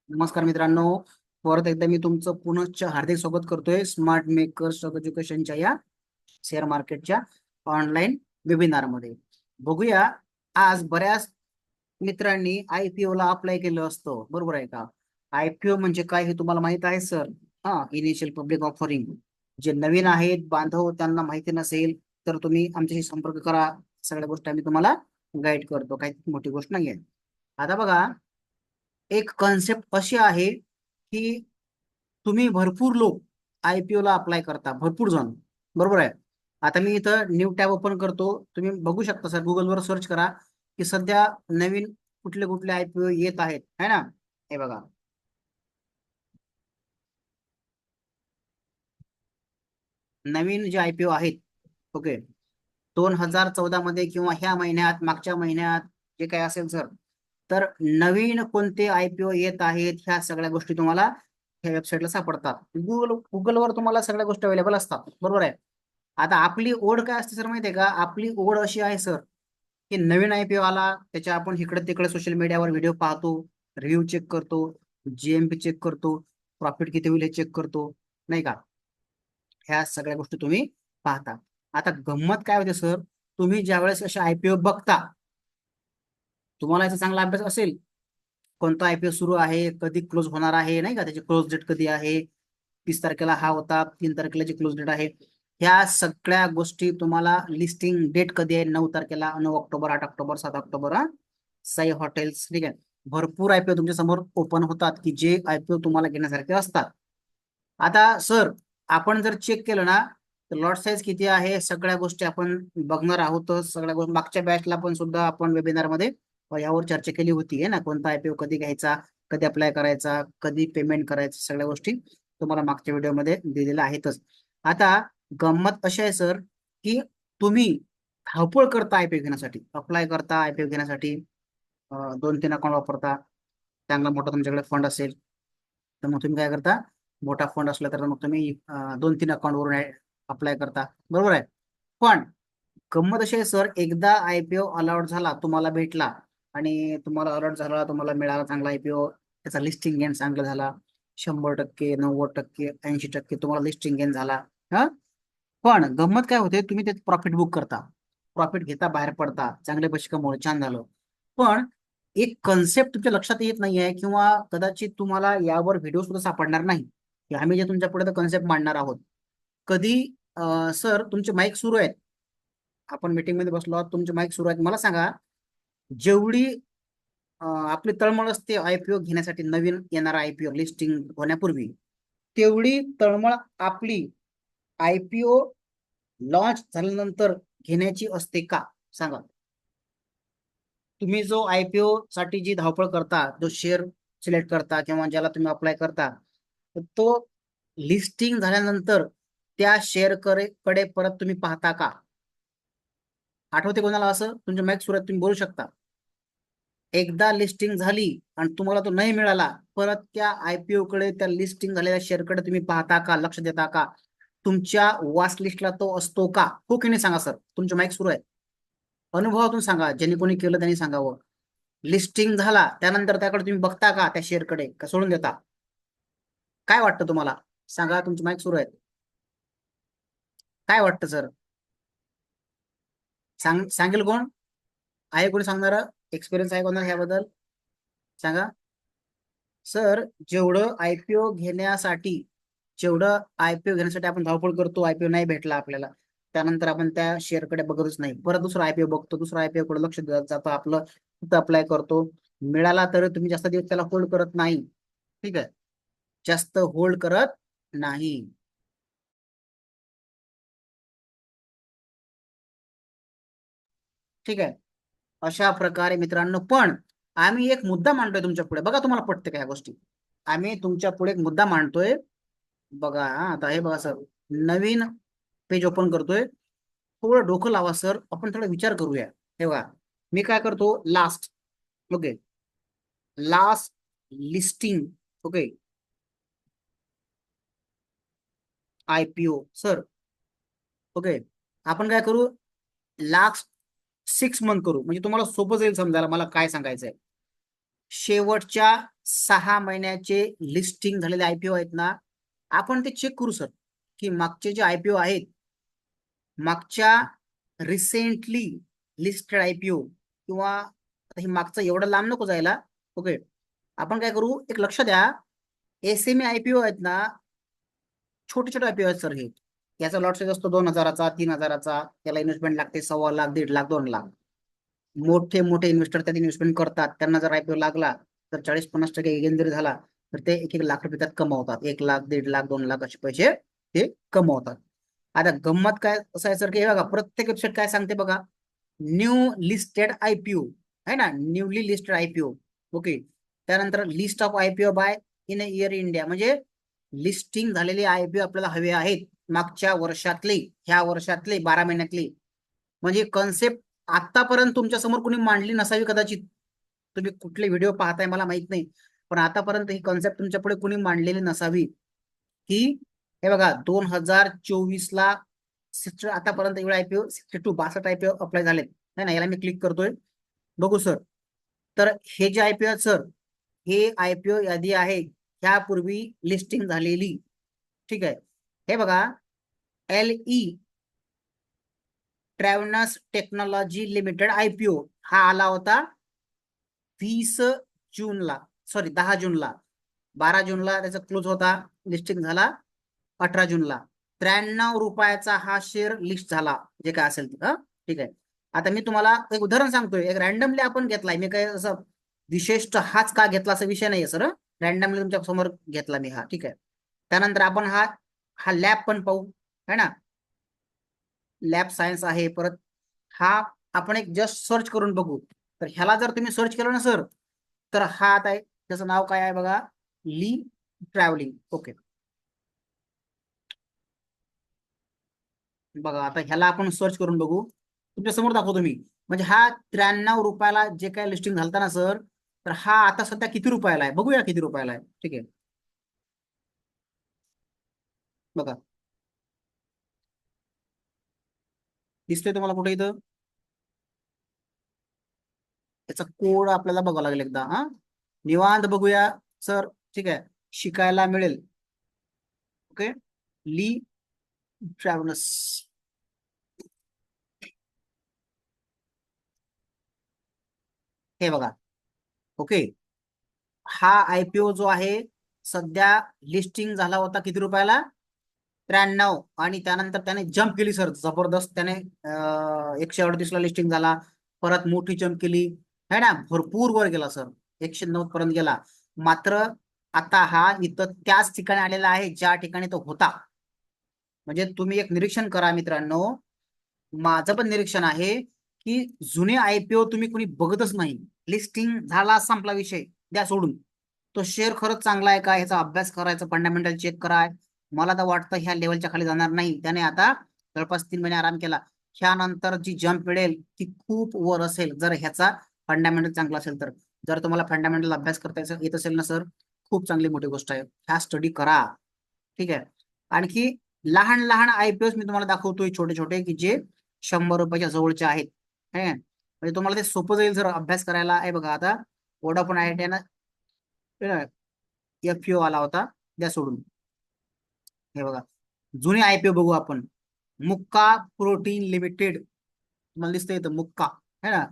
नमस्कार मित्रांनो. परत एकदा मी तुमचं पुनश्च हार्दिक स्वागत करतोय स्मार्ट मेकर स्टॉक एज्युकेशनच्या या शेअर मार्केटच्या ऑनलाईन वेबिनार मध्ये. बघूया, आज बऱ्याच मित्रांनी आयपीओ ला अप्लाय केलं असतं, बरोबर आहे का? आयपीओ म्हणजे काय हे तुम्हाला माहित आहे सर? Initial public offering. जे नवीन आहेत बांधव त्यांना माहिती नसेल तर तुम्ही आमच्याशी संपर्क करा. सगळ्या गोष्टी आम्ही तुम्हाला गाईड करतो, काही मोठी गोष्ट नाहीये. आता बघा, एक कॉन्सेप्ट अशी आहे की तुम्ही भरपूर लोक आयपीओ ला अप्लाय करता, भरपूर जण, बरोबर आहे. आता मी इथं न्यू टॅब ओपन करतो, तुम्ही बघू शकता सर, गुगलवर सर्च करा की सध्या नवीन कुठले कुठले आयपीओ येत आहेत, है ना? हे बघा, नवीन जे आयपीओ आहेत, ओके, 2014 मध्ये किंवा ह्या महिन्यात, मागच्या महिन्यात, जे काय असेल सर, तर नवीन कोणते आयपीओ येत आहेत ह्या सगळ्या गोष्टी तुम्हाला ह्या वेबसाईटला सापडतात. गुगलवर तुम्हाला सगळ्या गोष्टी अवेलेबल असतात, बरोबर आहे. आता आपली ओढ काय असते सर माहिती आहे का? आपली ओढ अशी आहे सर की नवीन आयपीओ आला त्याच्या आपण इकडे तिकडे सोशल मीडियावर व्हिडिओ पाहतो, रिव्ह्यू चेक करतो, जीएमपी चेक करतो, प्रॉफिट किती होईल हे चेक करतो, नाही का? ह्या सगळ्या गोष्टी तुम्ही पाहता. आता गंमत काय होते सर, तुम्ही ज्यावेळेस अशा आयपीओ बघता, तुम्हाला याचा चांगला अभ्यास असेल, कोणता आयपीओ सुरू आहे, कधी क्लोज होणार आहे, नाही का, त्याची क्लोज डेट कधी आहे, 30 तारखेला हा होता, 3 तारखेला जी क्लोज डेट आहे, ह्या सगळ्या गोष्टी तुम्हाला, लिस्टिंग डेट कधी आहे, 9 तारखेला, 9 October, 8 October, 7 October, Sai hotels, ठीक आहे. भरपूर आयपीओ तुमच्या समोर ओपन होतात की जे आयपीओ तुम्हाला घेण्यासारखे असतात. आता सर, आपण जर चेक केलं ना, तर लॉट साईज किती आहे, सगळ्या गोष्टी आपण बघणार आहोत. सगळ्या गोष्टी मागच्या बॅचला पण सुद्धा आपण वेबिनार मध्ये यावर चर्चा केली होती, आहे ना, कोणता आयपीओ कधी घ्यायचा, कधी अप्लाय करायचा, कधी पेमेंट करायचं, सगळ्या गोष्टी तुम्हाला मागच्या व्हिडिओमध्ये दिलेल्या आहेतच. आता गंमत अशी आहे सर की तुम्ही धावपळ करता आयपीओ घेण्यासाठी, अप्लाय करता आयपीओ घेण्यासाठी, 2-3 अकाउंट वापरता, चांगला मोठा तुमच्याकडे फंड असेल तर मग तुम्ही काय करता, मोठा फंड असला तर मग तुम्ही 2-3 अकाउंट वरून अप्लाय करता, बरोबर आहे. पण गंमत अशी आहे सर, एकदा आयपीओ अलॉट झाला, तुम्हाला भेटला, आणि तुम्हाला अलॉट झाला, तुम्हाला मिळाला चांगला आयपीओ, त्याचा लिस्टिंग गेन चांगला झाला, 100%, 90%, 80% तुम्हाला लिस्टिंग गेन झाला. हा, पण गंमत काय होते, तुम्ही त्यात प्रॉफिट बुक करता, प्रॉफिट घेता, बाहेर पडता, चांगले पैसे कमवले, छान झालं. पण एक कन्सेप्ट तुमच्या लक्षात येत नाही आहे, किंवा कदाचित तुम्हाला यावर व्हिडिओ सुद्धा सापडणार नाही की आम्ही जे तुमच्या पुढे कन्सेप्ट मांडणार आहोत. कधी सर तुमचे माईक सुरू आहेत, आपण मीटिंग मध्ये बसलो आहोत, तुमचे माईक सुरू आहेत, मला सांगा, जेवढी आपली तळमळ असते आयपीओ घेण्यासाठी, नवीन येणारा आयपीओ लिस्टिंग होण्यापूर्वी, तेवढी तळमळ आपली आयपीओ लॉन्च झाल्यानंतर घेण्याची असते का? सांगा. तुम्ही जो आयपीओ साठी जी धावपळ करता, जो शेअर सिलेक्ट करता किंवा ज्याला तुम्ही अप्लाय करता, तर तो लिस्टिंग झाल्यानंतर त्या शेअर कडे परत तुम्ही पाहता का? आठवते कोणाला असं? तुमच्या मॅच सुरुवात तुम्ही बोलू शकता. एकदा लिस्टिंग झाली आणि तुम्हाला तो नाही मिळाला, परत त्या आयपीओ कडे, त्या लिस्टिंग झालेल्या शेअर कडे तुम्ही पाहता का, लक्ष देता का? तुमच्या वॉच लिस्टला तो असतो का? हो की नाही सांगा सर, तुमचे माईक सुरू आहे. अनुभवातून सांगा, ज्यांनी कोणी केलं त्यांनी सांगावं. लिस्टिंग झाला त्यानंतर त्याकडे तुम्ही बघता का, त्या शेअर कडे, का सोडून देता? काय वाटतं तुम्हाला? सांगा, तुमचे माईक सुरू आहेत. काय वाटतं सर? सांगेल कोण? आहे कोणी सांगणार? एक्सपिरियन्स आहे कोणाला ह्याबद्दल? सांगा. सर, जेवढं आयपीओ घेण्यासाठी आपण धावपळ करतो, आयपीओ नाही भेटला आपल्याला, त्यानंतर आपण त्या शेअरकडे बघतच नाही, परत दुसरा आयपीओ बघतो, दुसरा आयपीओ कडे लक्ष देत जातो आपलं, तिथं अप्लाय करतो. मिळाला तर तुम्ही जास्त दिवस त्याला होल्ड करत नाही, ठीक आहे, जास्त होल्ड करत नाही, ठीक आहे. अशा प्रकारे मित्रांनो, पण आम्ही एक मुद्दा मांडतोय तुमच्या पुढे, बघा तुम्हाला पटते का ह्या गोष्टी? आम्ही तुमच्या पुढे एक मुद्दा मांडतोय, बघा आता हे बघा सर, नवीन पेज ओपन करतोय, थोडं डोकं लावा सर, आपण थोडा विचार करूया. हे बघा, मी काय करतो, last, okay, last listing, okay, IPO sir, okay, आपण काय करू, लास्ट 6 मंथ करू, म्हणजे तुम्हाला सोपं जाईल समजायला मला काय सांगायचंय. शेवटच्या 6 महिन्याचे लिस्टिंग झालेले आयपीओ आहेत ना, आपण ते चेक करू सर, की मागचे जे आयपीओ आहेत, मागच्या रिसेंटली लिस्टेड आयपीओ किंवा आता हे मागचं एवढं लांब नको जायला. ओके, आपण काय करू, एक लक्ष द्या, एसएमए आयपीओ आहेत ना, छोटे छोटे आयपीओ आहेत सर हे. याचा लॉट साईज असतो 2,000चा, 3,000चा. त्याला इन्व्हेस्टमेंट लागते 1,15,00,000, 1,50,000, 2,00,000. मोठे मोठे इन्व्हेस्टर त्यात इन्व्हेस्टमेंट करतात. त्यांना जर आयपीओ लागला तर 40-50% गेन जरी झाला तर ते 1-1 लाख रुपये त्यात कमावतात. 1,00,000, 1,50,000, 2,00,000 असे पैसे ते कमवतात. आता गंमत काय असं आहे सर, की हे बघा प्रत्येक वेबसाईट काय सांगते बघा, न्यू लिस्टेड आयपीओ आहे ना, न्यूली लिस्टेड आयपीओ. ओके, त्यानंतर list of IPO by in year India, म्हणजे लिस्टिंग झालेले आयपीओ आपल्याला हवे आहेत मागच्या वर्षातले, ह्या वर्षातले 12 महिन्यातले. म्हणजे कन्सेप्ट आतापर्यंत तुमच्या समोर कोणी मांडली नसावी कदाचित. तुम्ही कुठले व्हिडिओ पाहताय मला माहित नाही, पण आतापर्यंत ही कन्सेप्ट तुमच्या पुढे कोणी मांडलेली नसावी. की हे बघा 2024ला आतापर्यंत एवढे आयपीओ 62 आयपीओ अप्लाय झालेत. नाही ना, याला मी क्लिक करतोय, बघू सर. तर हे जे आयपीओ आहेत सर, हे आयपीओ यादी आहे ह्यापूर्वी लिस्टिंग झालेली. ठीक आहे, हे बघा, LE ट्रॅव्हनस टेक्नॉलॉजी लिमिटेड आयपीओ हा आला होता 20 जूनला, सॉरी 10 जूनला. 12 जूनला त्याचा क्लोज होता, लिस्टिंग झाला 18 जूनला. 93 रुपयाचा हा शेअर लिस्ट झाला, जे काय असेल ते. ठीक आहे, आता मी तुम्हाला एक उदाहरण सांगतोय, एक रॅन्डमली आपण घेतलाय, मी काय असं विशेष हाच का घेतला असा विषय नाहीये सर, रॅन्डमली तुमच्या समोर घेतला मी हा. ठीक आहे, त्यानंतर आपण हा हा लॅब पण पाहू, है ना, लॅब सायन्स आहे. परत हा आपण एक जस्ट सर्च करून बघू. तर ह्याला जर तुम्ही सर्च केलं ना सर, तर हा आता आहे, त्याचं नाव काय आहे बघा, ली ट्रॅव्हलिंग. ओके, बघा आता ह्याला आपण सर्च करून बघू, तुमच्या समोर दाखवतो मी. म्हणजे हा 93 रुपयाला जे काय लिस्टिंग झालता ना सर, तर हा आता सध्या किती रुपयाला आहे बघूया, किती रुपयाला आहे. ठीक आहे, बघा दिसतोय तुम्हाला कुठे इथं, याचा कोड आपल्याला बघावं लागेल एकदा. निवांत बघूया सर. ठीक आहे, शिकायला मिळेल. ओके, ली ट्रॅव्हलर्स, हे बघा. ओके, हा आयपीओ जो आहे सध्या लिस्टिंग झाला होता किती रुपयाला, 93. आणि त्यानंतर त्याने जम्प केली सर, जबरदस्त. त्याने 138ला लिस्टिंग झाला, परत मोठी जम्प केली, है ना, भरपूर वर गेला सर, 109 पर्यंत गेला. मात्र आता हा इथं त्याच ठिकाणी आलेला आहे ज्या ठिकाणी तो होता. म्हणजे तुम्ही एक निरीक्षण करा मित्रांनो, माझं पण निरीक्षण आहे की जुने आयपीओ तुम्ही कुणी बघतच नाही. लिस्टिंग झाला, संपला विषय, द्या सोडून. तो शेअर खरंच चांगला आहे का ह्याचा अभ्यास करायचा, फंडामेंटल चेक कराय. मला तर वाटतं ह्या लेवलच्या खाली जाणार नाही. त्याने आता जवळपास 3 महिने आराम केला. ह्यानंतर जी जम्प मिळेल ती खूप वर असेल, जर ह्याचा फंडामेंटल चांगला असेल तर. जर तुम्हाला फंडामेंटल अभ्यास करता येत असेल ना सर, खूप चांगली मोठी गोष्ट आहे, ह्या स्टडी करा. ठीक आहे, आणखी लहान लहान आयपीओ मी तुम्हाला दाखवतोय, छोटे छोटे, की जे 100 रुपयाच्या जवळचे आहेत. म्हणजे तुम्हाला ते सोपं जाईल जर अभ्यास करायला. आहे बघा, आता वोडाफोन आयडिया एफपीओ आला होता, द्या सोडून. हे बघा, जुने आयपीओ बघू आपण. मुक्का प्रोटीन लिमिटेड, तुम्हाला दिसतंय इथं मुक्का, है ना,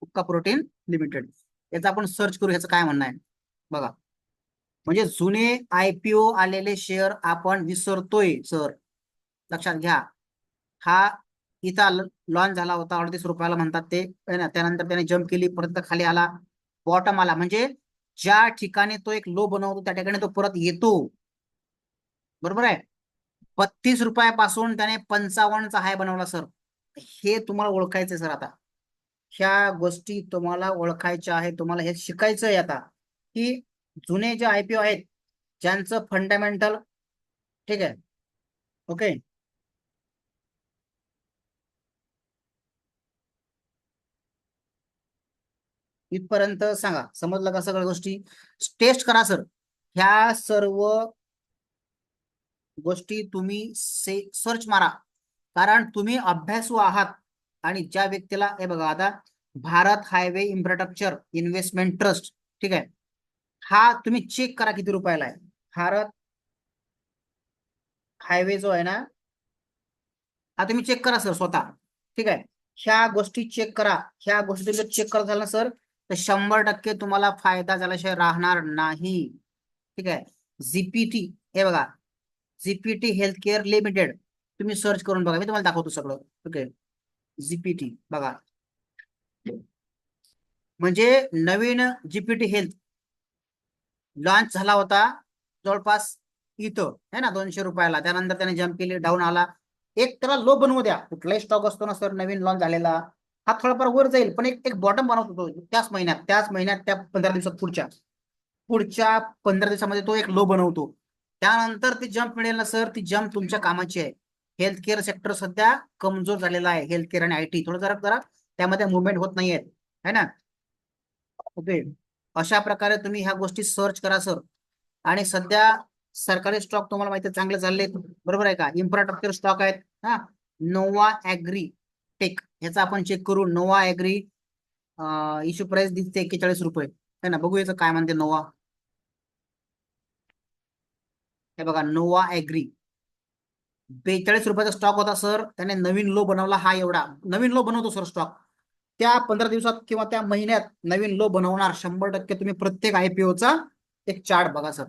मुक्का प्रोटीन लिमिटेड. याचा आपण सर्च करू, ह्याचं काय म्हणणं आहे बघा. म्हणजे जुने आयपीओ आलेले शेअर आपण विसरतोय सर, लक्षात घ्या. हा इथं लॉन्च झाला होता 38 रुपयाला म्हणतात ते, है ना, त्यानंतर त्याने जम्प केली, परत खाली आला, बॉटम आला. म्हणजे ज्या ठिकाणी तो एक लो बनवतो त्या ठिकाणी तो परत येतो, बरोबर आहे. 32 रुपयापासून त्याने 55चा हाय बनवला सर. हे तुम्हाला ओळखायचंय सर. आता ह्या गोष्टी तुम्हाला ओळखायच्या आहे, तुम्हाला हे शिकायचं आहे आता, की जुने जे आयपीओ आहेत ज्यांचं फंडामेंटल. ठीक आहे, ओके, इथपर्यंत सांगा, समजलं का सगळ्या गोष्टी. टेस्ट करा सर, ह्या सर्व गोष्टी तुम्ही सर्च मारा, कारण तुम्ही अभ्यासू आहात. आणि ज्या व्यक्तीला, हे बघा आता, Bharat highway infrastructure investment trust, ठीक आहे. हा तुम्ही चेक करा किती रुपयाला आहे. भारत हायवे जो आहे ना, हा तुम्ही चेक करा सर स्वतः, ठीक आहे. ह्या गोष्टी चेक करा. ह्या गोष्टी जर चेक करत झाला सर, तर 100% तुम्हाला फायदा झाल्याशिवाय राहणार नाही, ठीक आहे. जीपीटी, हे बघा, जीपीटी हेल्थ केअर लिमिटेड, तुम्ही सर्च करून बघा, मी तुम्हाला दाखवतो सगळं. ओके, जीपीटी बघा, म्हणजे नवीन जीपीटी हेल्थ लॉन्च झाला होता जवळपास इथं है ना 200 रुपयाला. त्यानंतर त्याने जम्प केली, डाऊन आला. एक त्याला लो बनवू द्या. कुठलाही स्टॉक असतो ना सर नवीन लॉन्च झालेला, हा थोडाफार वर जाईल, पण एक एक बॉटम बनवतो तो त्याच महिन्यात त्या 15 दिवसात, पुढच्या पुढच्या 15 दिवसामध्ये तो एक लो बनवतो. त्यानंतर ती जम्प मिळेल ना सर, ती जम्प तुमच्या कामाची आहे. हेल्थ केअर सेक्टर सध्या कमजोर झालेला आहे. हेल्थ केअर आणि आयटी थोडं जरा जरा त्यामध्ये मुवमेंट होत नाहीयेत, है ना. ओके, अशा प्रकारे तुम्ही ह्या गोष्टी सर्च करा सर. आणि सध्या सरकारी स्टॉक तुम्हाला माहिती आहे चांगले चालले, बरोबर आहे का. इन्फ्रास्ट्रक्चर स्टॉक आहेत, हा. नोवा ऍग्री टेक, ह्याचा आपण चेक करू. नोवा ऍग्री इश्यू प्राइस दिसते 41 रुपये, है ना. बघू याचं काय म्हणते नोवा. हे बघा, नोवा ऍग्री 42 रुपयाचा स्टॉक होता सर. त्याने नवीन लो बनवला. हा एवढा नवीन लो बनवतो सर स्टॉक. त्या 15 दिवसात किंवा त्या महिन्यात नवीन लो बनवणार 100%. तुम्ही प्रत्येक आयपीओचा एक चार्ट बघा सर.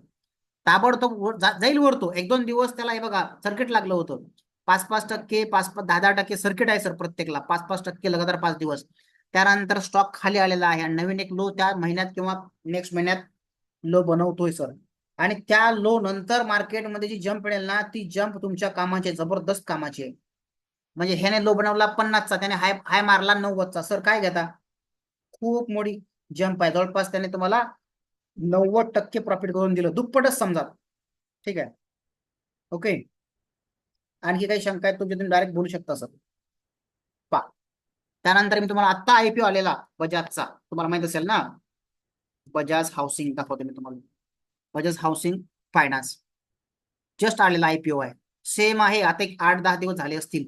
ताबडतोब जाईल वर तो. 1-2 दिवस त्याला हे बघा सर्किट लागलं होतं. 5-5%, 5-5, 10-10% सर्किट आहे सर प्रत्येकला. 5-5% लगातार 5 दिवस. त्यानंतर स्टॉक खाली आलेला आहे आणि नवीन एक लो त्या महिन्यात किंवा नेक्स्ट महिन्यात लो बनवतोय सर. आणि त्या लो नंतर मार्केटमध्ये जी जंप मिळेल ना, ती जंप तुमच्या कामाची आहे, जबरदस्त कामाची आहे. म्हणजे ह्याने लो बनवला 50चा, त्याने हाय हाय मारला 90चा, सर काय घेता. खूप मोठी जंप आहे. जवळपास त्याने तुम्हाला 90% प्रॉफिट करून दिलं, दुप्पटच समजा, ठीक आहे. ओके, आणखी काही शंका आहेत तुमच्या, तुम्ही डायरेक्ट बोलू शकता सर. पा त्यानंतर मी तुम्हाला आत्ता आयपीओ आलेला बजाजचा, तुम्हाला माहित असेल ना. बजाज हाऊसिंग दाखवतो मी तुम्हाला. बजाज हाऊसिंग फायनान्स जस्ट आलेला आयपीओ आहे. सेम आहे. आता एक 8-10 दिवस झाले असतील,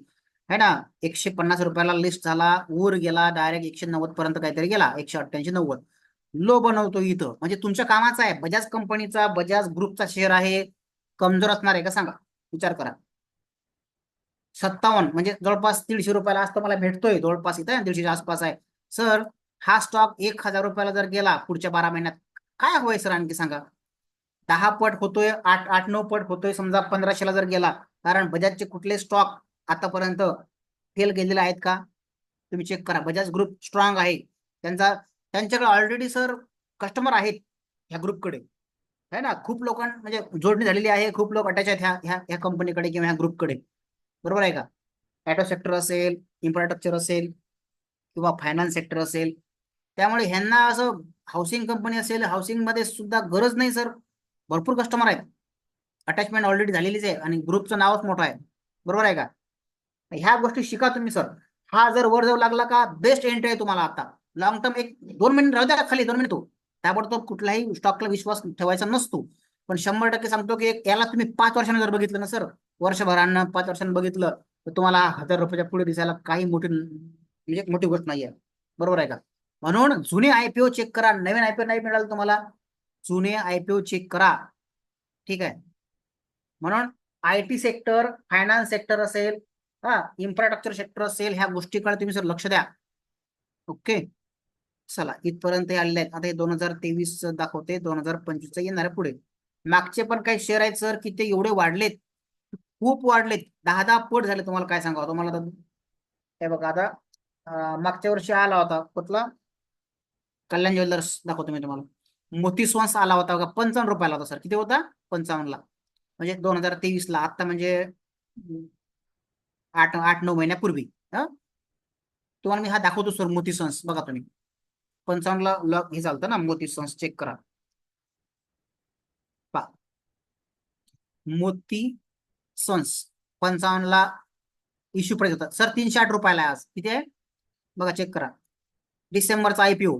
है ना. 150 रुपयाला लिस्ट झाला, वर गेला डायरेक्ट 190 पर्यंत काहीतरी गेला, 188-90 लो बनवतो इथं. म्हणजे तुमच्या कामाचा आहे. बजाज कंपनीचा, बजाज ग्रुपचा शेअर आहे. कमजोर असणार आहे का सांगा, विचार करा. 57 म्हणजे जवळपास 150 रुपयाला आज तुम्हाला भेटतोय, जवळपास इथं 150च्या आसपास आहे सर. हा स्टॉक 1000 रुपयाला जर गेला पुढच्या 12 महिन्यात, काय होय सर आणखी सांगा. 10 पट होतोय, 8-9 पट होतोय समजा 1500ला जर गेला. कारण बजाजचे कुठले स्टॉक आतापर्यंत फेल गेलेले आहेत का, तुम्ही चेक करा. बजाज ग्रुप स्ट्रॉंग आहे. त्यांच्याकडे ऑलरेडी सर कस्टमर आहेत ह्या ग्रुपकडे, है ना. खूप लोकां म्हणजे जोडणी झालेली आहे. खूप लोक अटॅच आहेत ह्या ह्या ह्या कंपनीकडे किंवा ह्या ग्रुपकडे, बरोबर आहे का. ऑटो सेक्टर असेल, इन्फ्रास्ट्रक्चर असेल किंवा फायनान्स सेक्टर असेल. त्यामुळे ह्यांना असं हाऊसिंग कंपनी असेल, हाऊसिंग मध्ये सुद्धा गरज नाही सर. भरपूर कस्टमर आहेत. अटॅचमेंट ऑलरेडी झालेलीच आहे आणि ग्रुपचं नावच मोठं आहे, बरोबर आहे का. ह्या गोष्टी शिका तुम्ही सर. हा जर वर जाऊ लागला का, बेस्ट एंट्री आहे तुम्हाला आता. लॉंग टर्म एक 2 मिनिट राहू द्या खाली, 2 मिनिट हो. ताबडतोब कुठल्याही स्टॉकला विश्वास ठेवायचा नसतो. पण 100% सांगतो की याला तुम्ही 5 वर्षांनी जर बघितलं ना सर, वर्षभरानं 5 वर्षांनी बघितलं, तर तुम्हाला 1000 रुपयाच्या पुढे दिसायला काही मोठी म्हणजे मोठी गोष्ट नाहीये, बरोबर आहे का. म्हणून जुने आयपीओ चेक करा. नवीन आयपीओ नाही मिळाल तुम्हाला, जुने आयपीओ चेक करा, ठीक आहे. म्हणून आयटी सेक्टर, फायनान्स सेक्टर असेल, हा, इन्फ्रास्ट्रक्चर सेक्टर असेल, ह्या गोष्टीकडे तुम्ही सर लक्ष द्या. ओके, चला इथपर्यंत आलेले आहेत. आता हे 2023 दाखवते, 2025 येणार आहे पुढे. मागचे पण काही शेअर आहेत सर की ते एवढे वाढलेत, खूप वाढलेत, 10-10 पट झाले. तुम्हाला काय सांगावं तुम्हाला तर. हे बघा आता, मागच्या वर्षी आला होता कुठला, कल्याण ज्वेलर्स दाखवतो मी तुम्हाला. मोती स्वन्स आला होता बघा, 55 रुपयाला होता सर. किती होता, 55ला. म्हणजे 2023ला, आता म्हणजे 8-9 महिन्यापूर्वी. तुम्हाला मी हा दाखवतो सर, मोती सन्स बघा तुम्ही. 55ला लॉक हे चालतं ना, मोती सन्स चेक करा. पहा, मोती सन्स 55ला इश्यू प्राइस होता सर. 308 रुपयाला आहे आज. किती आहे बघा, चेक करा. डिसेंबरचा आयपीओ,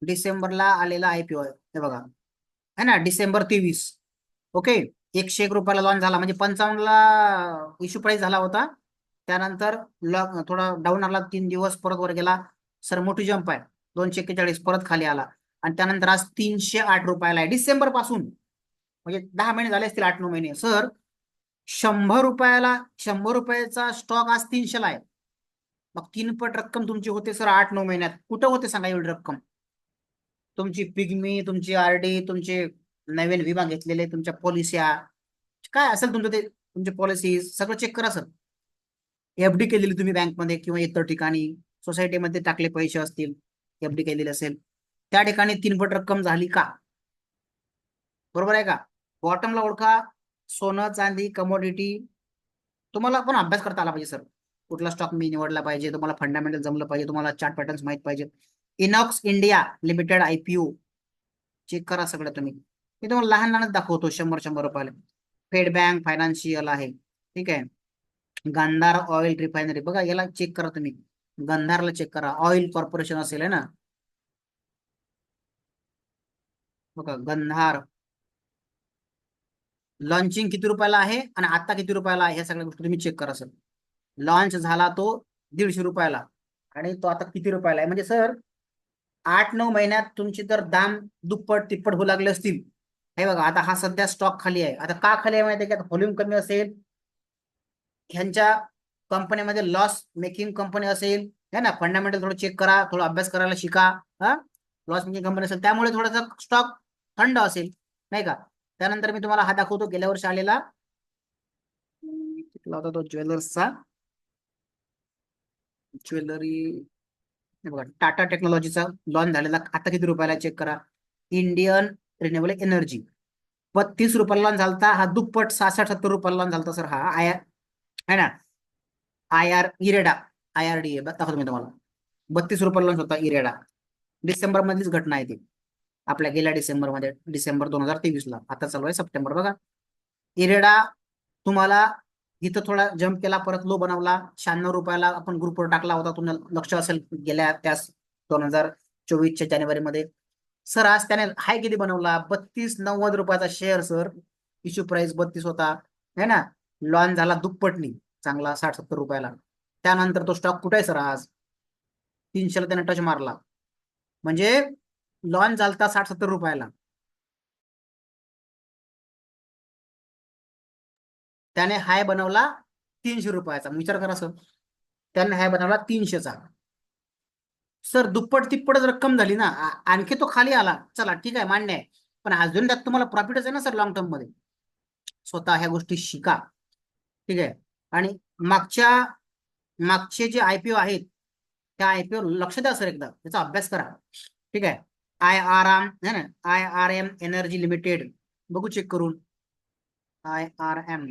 डिसेंबरला आलेला आयपीओ आहे हे बघा, है ना. डिसेंबर 23, ओके. 101 रुपयाला लॉन्च झाला, म्हणजे 55ला इश्यू प्राइस झाला होता. त्यानंतर लॉक थोडा डाऊन आला, 3 दिवस परत वर गेला. सर मोठी जंप आहे, 241 परत खाली आला आणि त्यानंतर आज 308 रुपयाला आहे डिसेंबर पासून, म्हणजे 10 महिने झाले असतील, 8-9 महिने सर. 100 रुपयाला, 100 रुपयाचा स्टॉक आज 300 ला आहे. मग 3 पट रक्कम तुमची होते सर 8-9 महिन्यात. कुठं होते सांगा एवढी रक्कम? तुमची पिगमी, तुमची आरडी, तुमचे नवीन विमा घेतलेले, तुमच्या पॉलिस्या, काय असेल तुमचं ते, तुमचे पॉलिसी सगळं चेक करा सर. एफडी केलेली तुम्ही बँकमध्ये किंवा इतर ठिकाणी, सोसायटीमध्ये टाकले पैसे असतील, एफडी केलेली असेल, त्या ठिकाणी 3 पट रक्कम झाली का? बरोबर आहे का? बॉटमला ओळखा, सोनं चांदी कमोडिटी. तुम्हाला पण अभ्यास करता आला पाहिजे सर. कुठला स्टॉक मी निवडला पाहिजे, तुम्हाला फंडामेंटल जमलं पाहिजे, तुम्हाला चार्ट पॅटर्न्स माहित पाहिजे. Inox India Limited IPO check करा सगळं तुम्ही. मी तुम्हाला लहान लहानच दाखवतो, 100 रुपयाला. फेड बँक फायनान्शियल आहे, ठीक आहे. गांधार ऑइल रिफायनरी बघा, याला चेक करा तुम्ही. गंधारला चेक करा, ऑइल कॉर्पोरेशन असेल है ना, बघा गंधार. लॉन्चिंग किती रुपयाला आहे आणि आता किती रुपयाला आहे, ह्या सगळ्या गोष्टी तुम्ही चेक करा सर. लॉन्च झाला तो 150 रुपयाला आणि तो आता किती रुपयाला आहे, म्हणजे सर 8-9 महिन्यात तुमची तर दाम दुप्पट तिप्पट होऊ लागले असतील. हे बघा आता हा सध्या स्टॉक खाली आहे. आता का खाली आहे माहिती आहे का? व्हॉल्यूम कमी असेल, ह्यांच्या कंपनीमध्ये लॉस मेकिंग कंपनी असेल, है ना. फंडामेंटल थोडं चेक करा, थोडं अभ्यास करायला शिका. हा, लॉस मेकिंग कंपनी असेल त्यामुळे थोडासा स्टॉक थंड असेल, नाही का. त्यानंतर मी तुम्हाला हा दाखवतो गेल्या वर्षी आलेला, कुठला होता तो ज्वेलर्सचा, ज्वेलरी, बघा टाटा टेक्नॉलॉजीचा लॉन्च झालेला आता किती रुपयाला चेक करा. इंडियन रिन्युएबल एनर्जी 32 रुपयाला लॉन्च झालता, हा दुप्पट 66-70 रुपयाला लॉन्च झालता सर. हा है ना, इरेडा, IRDA दाखवतो मी तुम्हाला. 32 रुपयाला लॉन्च होता इरेडा. डिसेंबर मधलीच घटना आहे ती, आपल्या गेल्या डिसेंबर मध्ये, डिसेंबर 2023ला. आता चालू आहे सप्टेंबर. बघा इरेडा तुम्हाला इथं थोडा जम्प केला, परत लो बनवला. 96 रुपयाला आपण ग्रुपवर टाकला होता, तुम्हाला लक्ष असेल गेल्या त्यास 2024च्या जानेवारीमध्ये. सर आज त्याने हाय किती बनवला, 32-90 रुपयाचा शेअर सर. इश्यू प्राइस 32 होता, है ना. लॉन्च झाला दुप्पटनी, चांगला 60-70 रुपयाला. त्यानंतर तो स्टॉक कुठे आहे सर? आज 300ला त्याने टच मारला, म्हणजे लॉन्च झालता 60-70 रुपयाला, त्याने हाय बनवला 300 रुपयाचा. विचार करा सर, त्याने हाय बनवला 300चा. सर दुप्पट तिप्पटच रक्कम झाली ना. आणखी तो खाली आला, चला ठीक आहे, मान्य आहे, पण अजून त्यात तुम्हाला प्रॉफिटच आहे ना सर लॉंग टर्म मध्ये. स्वतः ह्या गोष्टी शिका, ठीक आहे. आणि मागच्या मागचे जे आयपीओ आहेत, त्या आयपीओ लक्ष द्या सर, एकदा त्याचा अभ्यास करा, ठीक आहे. IRM है ना, IRM एनर्जी लिमिटेड, बघू चेक करून. IRM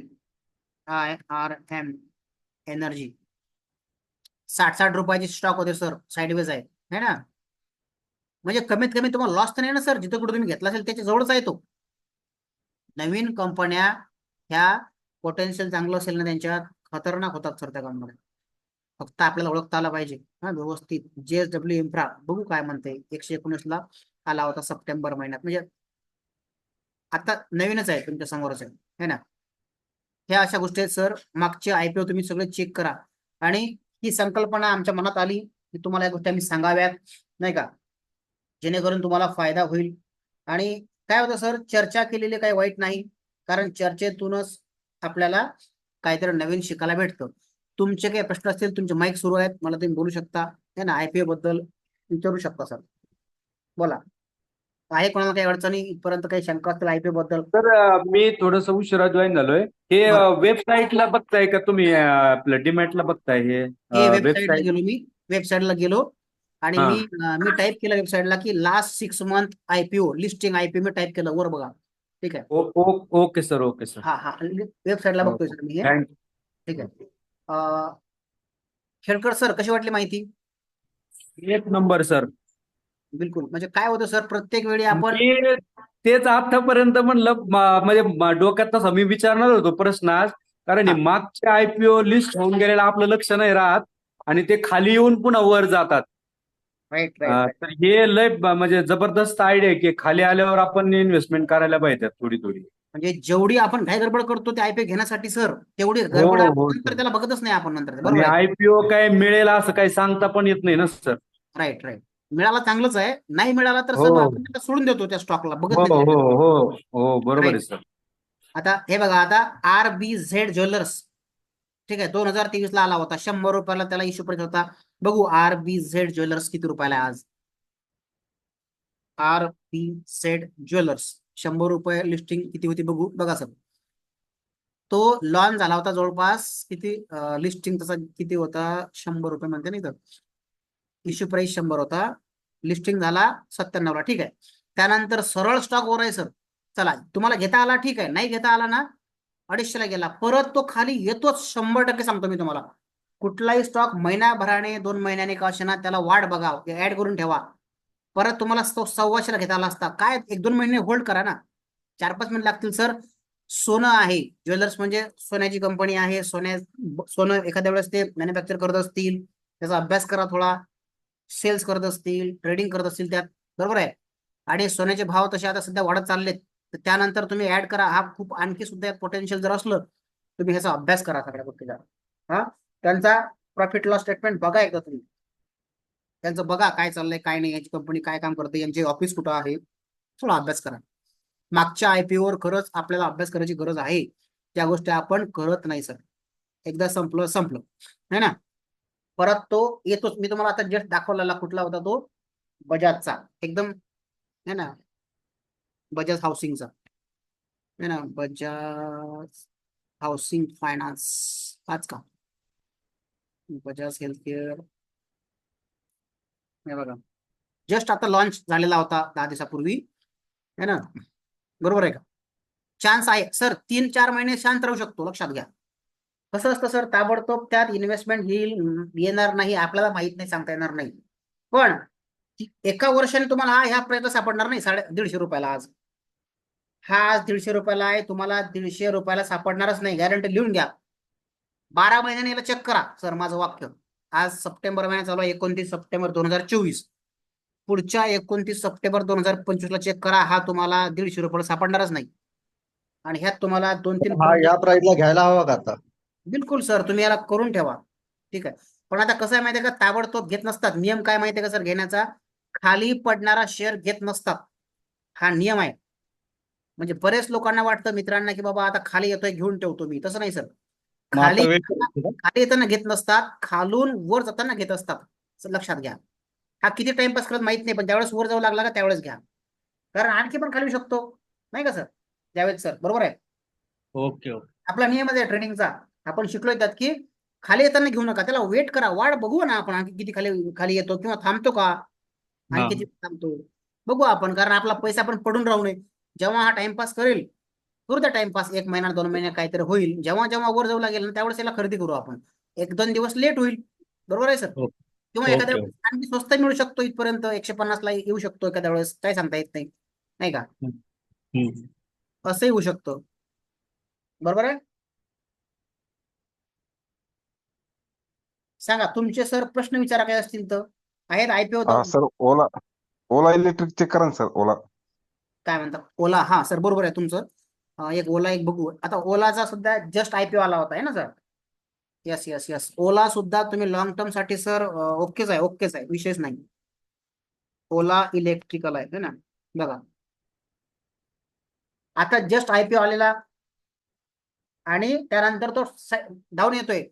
एनर्जी 60-60 रुपयाची स्टॉक होते सर, साईडवेज आहे, है ना. म्हणजे कमीत कमी तुम्हाला लॉस तर नाही ना सर, जिथं कुठे तुम्ही घेतला असेल त्याच्या जवळच आहे तो. नवीन कंपन्या ह्या पोटेन्शियल चांगलं असेल ना त्यांच्यात, खतरनाक होतात सर त्या कंपन्या. फक्त आपल्याला ओळखता आला पाहिजे हा व्यवस्थित. JSW इन्फ्रा बघू काय म्हणते, 119ला आला होता सप्टेंबर महिन्यात, म्हणजे आता नवीनच आहे, तुमच्या समोरच आहे, है ना. ह्या अशा गोष्टी आहेत सर. मागचे आयपीओ तुम्ही सगळे चेक करा. आणि ही संकल्पना आमच्या मनात आली की तुम्हाला या गोष्टी आम्ही सांगाव्यात, नाही का, जेणेकरून तुम्हाला फायदा होईल. आणि काय होतं सर, चर्चा केलेली काही वाईट नाही, कारण चर्चेतूनच आपल्याला काहीतरी नवीन शिकायला भेटतं. तुमचे काही प्रश्न असतील, तुमचे माईक सुरू आहेत, मला तुम्ही बोलू शकता, है ना. आयपीओ बद्दल विचारू शकता सर, बोला. आहे कोणाला काही अडचणी, इथपर्यंत काही शंका असतील आयपीओ बद्दल? तर मी थोडस उशिरा जॉईन झालोय. हे बरं, वेबसाईटला बघताय का तुम्ही? आपलं डीमॅटला बघताय हे हे वेबसाईटला वेबसाईट? गेलो मी, वेबसाईटला गेलो आणि हा. मी टाईप केलं वेबसाईटला की last 6 month IPO listing, IPO मी टाईप केलं, वर बघा, ठीक आहे. Okay sir, okay sir. हा हा, वेबसाईटला बघतोय सर मी हे, थँक ठीक आहे. खेळकर सर, कशी वाटली माहिती? एक नंबर सर. बिलकुल, म्हणजे काय होतं सर, प्रत्येक वेळी आपण, मी तेच आतापर्यंत म्हणलं म्हणजे डोक्यात तसा मी विचारणार होतो प्रश्न आज, कारण हे हा, मागच्या आयपीओ लिस्ट होऊन गेलेला आपलं लक्ष नाही राहत आणि ते खाली येऊन पुन्हा वर जातात. Right right right. तर हे लय म्हणजे जबरदस्त आयडिया आहे की खाली आल्यावर आपण इन्व्हेस्टमेंट करायला पाहिजे थोडी थोडी. म्हणजे जेवढी आपण घाई गडबड करतो ते आयपीओ घेण्यासाठी सर, तेवढी हो, गडबड आपण हो नंतर सर. त्याला बघतच नाही आपण नंतर, आणि बरोबर आहे. आयपीओ काय मिळेल असं काही सांगता पण येत नाही ना सर. Right right. मिळाला चांगलंच आहे, नाही मिळाला तर हो सर मग आपण त्याला सोडून देतो त्या स्टॉकला, बघत हो नाही हो त्याच्याकडे. हो हो, बरोबर आहे राईट. सर. आता हे बघा, आता RBZ ज्वेलर्स, ठीक आहे, 2023 ला आला होता, 100 रुपयाला त्याला इश्यू प्राइस होता. बघू RBZ ज्वेलर्स किती रुपयाला आहे आज. RBZ ज्वेलर्स 100 रुपये लिस्टिंग किती होती बघू, बघा सर. तो लॉन्च झाला होता जवळपास किती, लिस्टिंग तसा किती होता, 100 रुपये म्हणते नाही तर इश्यू प्राइस 100 होता, लिस्टिंग झाला 97 ला, ठीक आहे. त्यानंतर सरळ स्टॉक वर आहे सर. चला तुम्हाला घेता आला, ठीक आहे, नाही घेता आला ना 250 ला गेला, परत तो खाली येतोच 100% सांगतो मी तुम्हाला. कुठलाही स्टॉक महिनाभराने 2 महिन्याने का असेना त्याला वाट बघा, ऍड करून ठेवा. परत तुम्हाला 1,400 ला घेता आला असता, काय 1-2 महिने होल्ड करा ना, 4-5 महिने लागतील सर. सोनं आहे, ज्वेलर्स म्हणजे सोन्याची कंपनी आहे, सोनं एखाद्या वेळेस ते मॅन्युफॅक्चर करत असतील, त्याचा अभ्यास करा थोडा, सेल्स करत असतील, ट्रेडिंग करत असतील त्यात, बरोबर आहे. आणि सोन्याचे भाव तसे आता सध्या वाढत चाललेत, तर त्यानंतर तुम्ही ऍड करा, हा खूप आणखी सुद्धा पोटेन्शियल जर असलं, तुम्ही ह्याचा अभ्यास करा सगळ्या गोष्टीचा. हा, त्यांचा प्रॉफिट लॉस स्टेटमेंट बघा एकदा तुम्ही, त्यांचं बघा काय चाललंय काय नाही, याची कंपनी काय काम करते, यांचे ऑफिस कुठं आहे, थोडा अभ्यास करा. मागच्या IPO वर खरंच आपल्याला अभ्यास करायची गरज आहे, त्या गोष्टी आपण करत नाही सर. एकदा संपलं संपलं, है ना. परत तो येतोच, मी तुम्हाला आता जस्ट दाखवलेला कुठला होता तो, बजाजचा, एकदम, है ना, बजाज हाऊसिंगचा, है ना, बजाज हाऊसिंग फायनान्स, हाच का, बजाज हेल्थ केअर, हे बघा, जस्ट आता लॉन्च झालेला होता 10 दिवसापूर्वी, है ना, बरोबर आहे का. चान्स आहे सर, 3-4 महिने शांत राहू शकतो, लक्षात घ्या. कसं असतं सर, ताबडतोब त्यात इन्व्हेस्टमेंट येणार नाही, आपल्याला माहित नाही, सांगता येणार नाही. पण एका वर्षाने तुम्हाला ह्या प्रयत्न सापडणार नाही, 150 रुपयाला आज. हा आज 150 रुपयाला आहे, तुम्हाला 150 रुपयाला सापडणारच नाही, गॅरंटी लिहून घ्या. 12 महिन्याने याला चेक करा सर, माझं वाक्य. आज सप्टेंबर महिना चालू आहे, 29 सप्टेंबर 2024, पुढच्या 29 सप्टेंबर 2025 ला चेक करा, हा तुम्हाला 150 रुपयाला सापडणारच नाही. आणि ह्यात तुम्हाला 2-3 हा या प्राइसला घ्यायला हवा का आता? बिलकुल सर, तुम्ही याला करून ठेवा, ठीक आहे. पण आता कसं आहे माहितीये का, ताबडतोब घेत नसतात. नियम काय माहितीये का सर घेण्याचा, खाली पडणारा शेअर घेत नसतात, हा नियम आहे. म्हणजे बरेच लोकांना वाटतं मित्रांना की बाबा आता खाली येतोय घेऊन ठेवतो मी, तसं नाही सर. मग खाली आता वेट करायचं का? खाली येताना घेत नसतात, खालून वर जाताना घेत असतात, लक्षात घ्या. हा किती टाइमपास करत माहित नाही, पण त्यावेळेस वर जाऊ लागला का त्यावेळेस घ्या, कारण आणखी पण खाली येऊ शकतो, नाही का सर, जावेद सर, बरोबर आहे. Okay okay. आपला नियमच आहे ट्रेडिंगचा, आपण शिकलोय त्यात की खाली येताना घेऊ नका, त्याला वेट करा, वाट बघू ना आपण आणखी किती खाली खाली येतो, किंवा थांबतो का, हा आणखी किती थांबतो बघू आपण, कारण आपला पैसा पण पडून राहू नये. जेव्हा हा टाइमपास करेल, करू द्या टाइमपास, 1 महिना 2 महिने काहीतरी होईल, जेव्हा जेव्हा वर जाऊ लागेल ना त्यावेळेस याला खरेदी करू आपण. 1-2 दिवस लेट होईल, बरोबर आहे सर, किंवा एखाद्या ओके. वेळेस आणखी स्वस्त मिळू शकतो, इथपर्यंत 150 ला येऊ शकतो एखाद्या वेळेस, काही सांगता येत नाही, नाही का, हम्म. असंही होऊ शकतं, बरोबर आहे. सांगा तुमचे सर प्रश्न विचारा काय असतील तर, आहेत IPO हा सर, ओला ओला इलेक्ट्रिक चेक करा ना सर, ओला. काय म्हणतात ओला, हा सर बरोबर आहे तुमचं. एक ओला, एक बघू, आता ओलाचा सुद्धा जस्ट IPO आला होता, आहे ना सर. यस यस यस, ओला सुद्धा तुम्ही लॉंग टर्म साठी सर ओकेच आहे, ओकेच आहे, विशेष नाही. ओला इलेक्ट्रिकल आहे, है ना, बघा आता जस्ट IPO आलेला, आणि त्यानंतर तो डाऊन येतोय.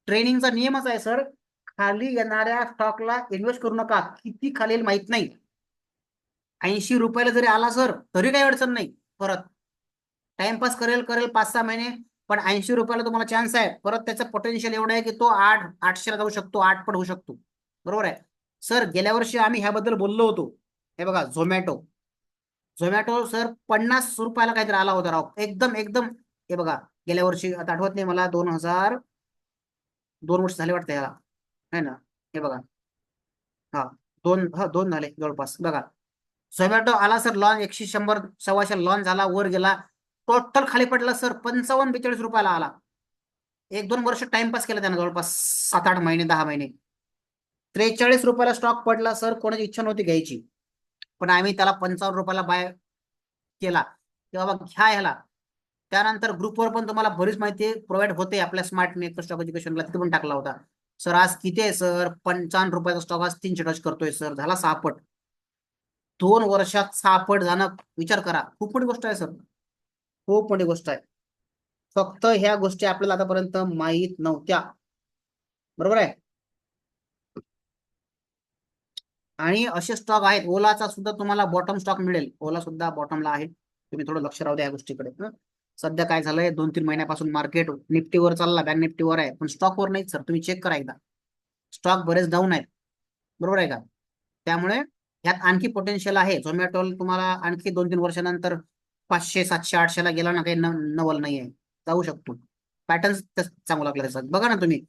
ट्रेनिंगचा नियमच आहे सर, खाली येणाऱ्या स्टॉकला इन्व्हेस्ट करू नका, किती खाली येईल माहित नाही. 80 रुपयाला जरी आला सर तरी काही अडचण नाही, परत टाइमपास करेल करेल 5-6 महिने, पण 80 रुपयाला तुम्हाला चान्स आहे, परत त्याचं पोटेन्शियल एवढं आहे की तो 800 ला जाऊ शकतो, 8 पण होऊ शकतो, बरोबर आहे. सर गेल्या वर्षी आम्ही ह्याबद्दल बोललो होतो, हे बघा झोमॅटो, झोमॅटो सर 50 रुपयाला काहीतरी आला होता राव, एकदम एकदम, हे बघा गेल्या वर्षी, आता आठवत नाही मला, 2 वर्ष झाले वाटतं याला, है ना, हे बघा, हा 2 झाले जवळपास, बघा झोमॅटो आला सर लॉन्च, 100-100-125 लॉन्च झाला, वर गेला, टोटल खाली पडला सर 55-42 रुपयाला आला. 1-2 वर्ष टाइमपास केला त्यानं, जवळपास 7-8 महिने 10 महिने. 43 रुपयाला स्टॉक पडला सर, कोणाची इच्छा नव्हती घ्यायची, पण आम्ही त्याला 55 रुपयाला बाय केला, की बाबा घ्या ह्याला. त्यानंतर ग्रुपवर पण तुम्हाला बरीच माहिती प्रोव्हाइड होते, आपल्या स्मार्ट नेट स्टॉक एज्युकेशनला, तिथे पण टाकला होता. सर आज किती आहे सर? 55 रुपयाचा स्टॉक आज 300 टच करतोय सर, झाला 6 पट. 2 वर्षात 6 पट जाणं, विचार करा, खूप मोठी गोष्ट आहे सर, खूप मोठी गोष्ट आहे. फक्त ह्या गोष्टी आपल्याला आतापर्यंत माहीत नव्हत्या, बरोबर आहे. आणि असे स्टॉक आहेत, ओलाचा सुद्धा तुम्हाला बॉटम स्टॉक मिळेल, ओला सुद्धा बॉटमला आहे, तुम्ही थोडं लक्ष राहू द्या या गोष्टीकडे. सध्या काय झालंय, 2-3 महिन्यापासून मार्केट निफ्टीवर चालला, बँक निफ्टीवर आहे, पण स्टॉकवर नाही सर. तुम्ही चेक करा एकदा, स्टॉक बरेच डाऊन आहेत, बरोबर आहे का. त्यामुळे ह्यात आणखी पोटेन्शियल आहे. झोमॅटो तुम्हाला आणखी 2-3 वर्षानंतर 500, 700, 800 गेला ना, काही नवल नाही आहे, जाऊ शकतो. पॅटर्न चांगला लागला त्याचा, बघा ना तुम्ही,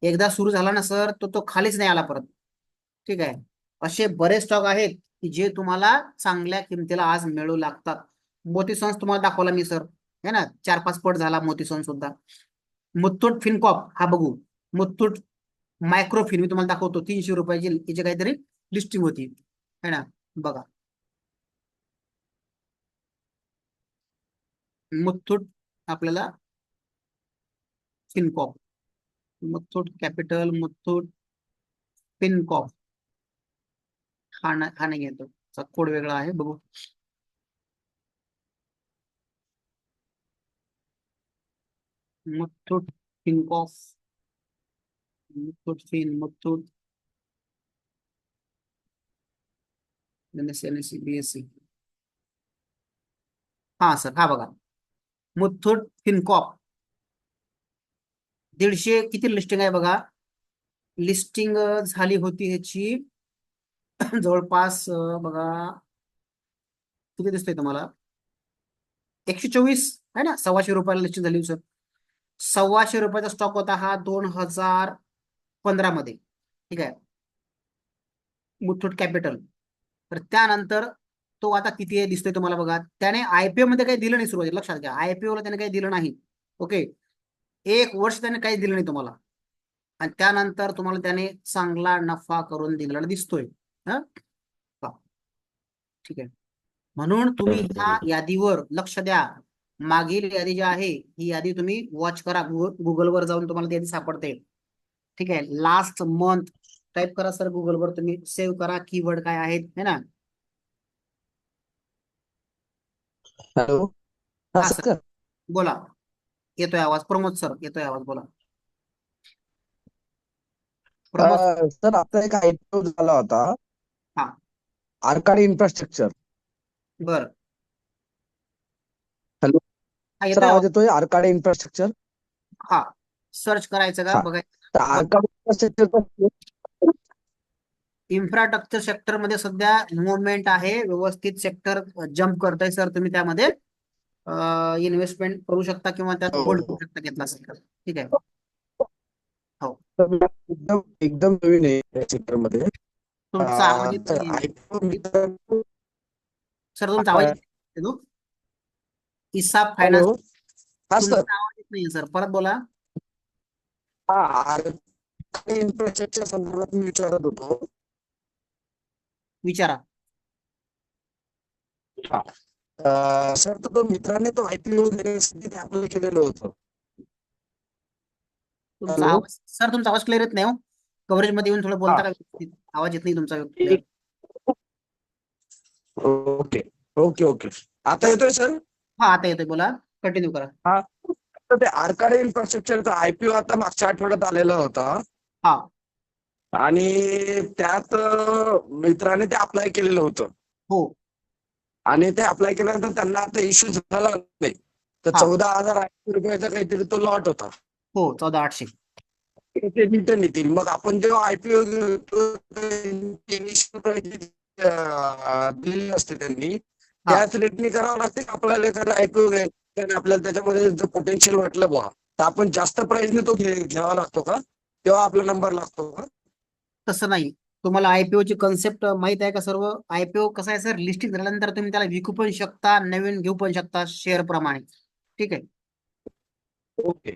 एकदा सुरू झाला ना सर, तो खालीच नाही आला परत. ठीक आहे. असे बरेच स्टॉक आहेत की जे तुम्हाला चांगल्या किमतीला आज मिळू लागतात. मोती सन्स तुम्हाला दाखवला मी सर, है ना, 4-5 पट झाला मोती सन्स सुद्धा. मुथ्थूट फिनकॉप हा बघू, मुथ्थूट मायक्रोफिन मी तुम्हाला दाखवतो, 300 रुपयाची याची काहीतरी लिस्टिंग होती, है ना, बघा. मुथ्थूट आपल्याला फिनकॉप, मुथ्थूट कॅपिटल, मुथ्थूट फिनकॉप, हा नाही येतो, कोड वेगळा आहे, बघू. Muthoot Fincorp, Muthoot Fin, Muthoot NSE, BSE. हा सर, हा बघा, मुथ्थूट फिनकॉप 150 किती लिस्टिंग आहे बघा. लिस्टिंग झाली होती ह्याची जवळपास बघा, किती दिसतंय तुम्हाला, 124 आहे ना, 125 रुपयाला लिस्टिंग झाली सर. 125 रुपयाचा स्टॉक होता हा 2015 मध्ये, ठीक आहे, मुथ्थूट कॅपिटल. तर त्यानंतर तो आता किती आहे दिसतोय तुम्हाला बघा. त्याने IPO मध्ये काही दिलं नाही सुरुवातीला, लक्षात घ्या, IPO ला त्याने काही दिलं नाही. ओके, 1 वर्ष त्याने काही दिलं नाही तुम्हाला, आणि त्यानंतर तुम्हाला त्याने चांगला नफा करून दिलेला दिसतोय. हा, ठीक आहे. म्हणून तुम्ही ह्या यादीवर लक्ष द्या. मागील यादी जी आहे ही यादी तुम्ही वॉच करा, गुगलवर जाऊन तुम्हाला ती यादी सापडते. ठीक आहे, लास्ट मंथ टाईप करा सर गुगलवर, तुम्ही सेव्ह करा, कीवर्ड काय आहेत, है ना. हॅलो. हा हा सर, सर. बोला, येतोय आवाज. प्रमोद सर, येतोय आवाज, बोला. प्रमोद, सर आपला एक IPO झाला होता, हा, आर्काडी इन्फ्रास्ट्रक्चर. बर, हॅलो. हा सर येतोय आवाज आवाज. येतोय? आर्काडी इन्फ्रास्ट्रक्चर. हा, सर्च करायचं का हा, तर बघायचं. आर्काडी इन्फ्रास्ट्रक्चर. इन्फ्रास्ट्रक्चर सेक्टर मध्ये सध्या मुवमेंट आहे, व्यवस्थित सेक्टर जम्प करतोय सर. तुम्ही त्यामध्ये इन्व्हेस्टमेंट करू शकता किंवा त्यात होल्ड करू शकता घेतला असेल तर. ठीक आहे, हो. तर मी एकदम एकदम नवीन आहे या सेक्टर मध्ये. तुमचा आवाज येत तर नाही IPO मी तर सर, तुमचा आवाज येत नाही. इसाफ फायनान्स, हॅलो. हा सर. तुमचा आवाज येत नाही सर, परत बोला. हा, आर्काडी इन्फ्रास्ट्रक्चर संदर्भात मी विचारत होतो. विचारा. हा. सर, तो मित्राने तो IPO देण्यासाठी अप्लाय केलेलं होतं. तुमचा हॅलो. आवाज सर, तुमचा आवाज क्लिअर येत नाही हो. कव्हरेज मध्ये येऊन थोडं बोलता हा. का व्यवस्थित? आवाज येत नाही तुमचा क्लिअर. Okay okay okay. आता येतोय सर? हा, आता येतोय, बोला, कंटिन्यू करा. हा. तर ते आर्काडी इन्फ्रास्ट्रक्चरचा IPO आता मागच्या आठवड्यात आलेला होता, हा, आणि त्यात मित्राने ते अप्लाय केलेलं होतं, हो, आणि ते अप्लाय केल्यानंतर त्यांना आता इश्यू झाला नाही. तर हा, 14,800 रुपयाचा काहीतरी तो लॉट होता, हो, 14,800. ते रिटर्न येतील. मग आपण जेव्हा IPO दिलेली असते त्यांनी, हा, त्याच रेटनी करावं लागते. आपल्याला एखादा IPO घ्यायचा आणि आपल्याला त्याच्यामध्ये जर पोटेन्शियल वाटलं बुवा, तर आपण जास्त प्राइसने तो घ्यावा लागतो का, तेव्हा आपला नंबर लागतो का? तसं नाही. तुम्हाला IPO ची कन्सेप्ट माहित आहे का सर्व? IPO कसं आहे सर, लिस्टिंग झाल्यानंतर तुम्ही त्याला विकू पण शकता, नवीन घेऊ पण शकता शेअर प्रमाणे. ठीक आहे, ओके.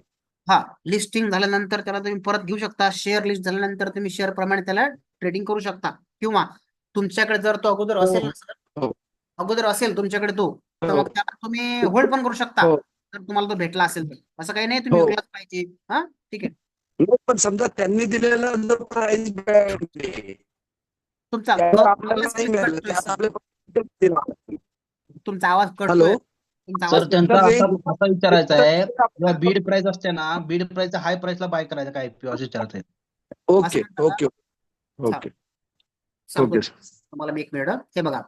हा, लिस्टिंग झाल्यानंतर त्याला तुम्ही परत घेऊ शकता, शेअर लिस्ट झाल्यानंतर तुम्ही शेअर प्रमाणे त्याला ट्रेडिंग करू शकता. किंवा तुमच्याकडे जर तो अगोदर हो असेल ना सर, हो अगोदर असेल तुमच्याकडे तो, तर हो मग त्याला तुम्ही होल्ड पण करू शकता, हो जर तुम्हाला तो भेटला असेल तर. असं काही नाही तुम्ही हो विकलाच पाहिजे. हा, ठीक आहे. नाही, पण समजा त्यांनी दिलेला जो प्राइस बँड तुमचा त्यावर आपल्याला आवाज नाही cut मिळालं करतोय त्यात सर. आपले तुमचा आवाज कटतोय. हॅलो तुमचा सर आवाज त्यांचा रेंज आता असा विचारायचा आहे जेव्हा बीड प्राइस असते ना बीड प्राइसचा हाय प्राइसला बाय करायचा काय IPO असं विचारायचं आहे. ओके असं म्हणता का? ओके ओके सांगतो ओके तुम्हाला मी एक मिनिट. हे बघा,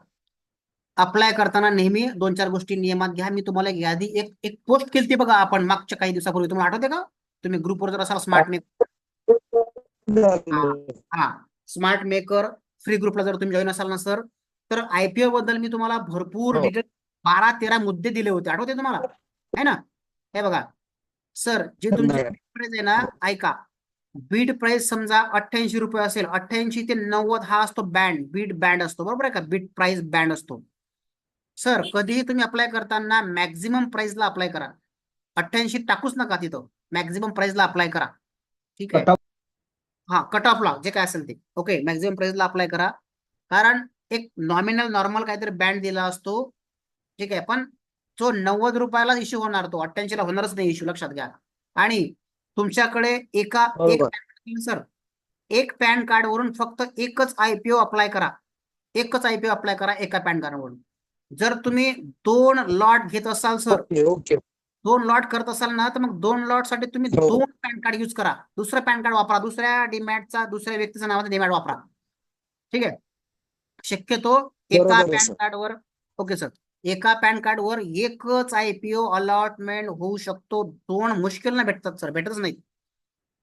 अप्लाय करताना नेहमी 2-4 गोष्टी नियमात घ्या. मी तुम्हाला एक यादी एक एक पोस्ट केली बघा आपण मागच्या काही दिवसापूर्वी, तुम्हाला आठवते का? तुम्ही ग्रुपवर जर असाल स्मार्ट मेकर, हा स्मार्ट मेकर फ्री ग्रुपला जर तुम्ही जॉईन असाल ना सर, तर IPO बद्दल मी तुम्हाला भरपूर हो. डिटेल 12-13 मुद्दे दिले होते, आठवते तुम्हाला? आहे ना? हे बघा सर, जे तुमची नाही. प्राइस आहे ना, ऐका, बीड प्राइस समजा 88 रुपये असेल, 88 ते 90 हा असतो बँड, बीड बँड असतो, बरोबर आहे का? बीड प्राइस बँड असतो. सर कधीही तुम्ही अप्लाय करताना मॅक्झिमम प्राइसला अप्लाय करा. 88 टाकूच नका तिथं, मॅक्झिमम प्राइसला अप्लाय करा. ठीक आहे? Cut-off. हा कट ऑफला जे काय असेल ते ओके, मॅक्झिमम प्राइसला अप्लाय करा. कारण एक नॉमिनल नॉर्मल काहीतरी बँड दिला असतो, ठीक आहे, पण जो 90 रुपयाला इश्यू होणार तो 88 ला होणारच नाही इश्यू, लक्षात घ्या. आणि तुमच्याकडे एक बरोबर. सर एक पॅन कार्ड वरून फक्त एकच IPO अप्लाय करा, एकच IPO अप्लाय करा एका पॅन कार्डवरून. जर तुम्ही 2 लॉट घेत असाल सर, ओके ओके 2 लॉट करत असाल ना, तर मग 2 लॉट साठी तुम्ही हो. 2 पॅन कार्ड युज करा. दुसरं पॅन कार्ड वापरा, दुसऱ्या डीमॅटचा, दुसऱ्या व्यक्तीच्या नावाचा डीमॅट वापरा. ठीक आहे? शक्यतो एका बरोबर आहे पॅन सर. कार्डवर, ओके सर, एका पॅन कार्डवर एकच IPO अलॉटमेंट होऊ शकतो. 2 मुश्किल ना भेटतात सर, भेटतच नाहीत.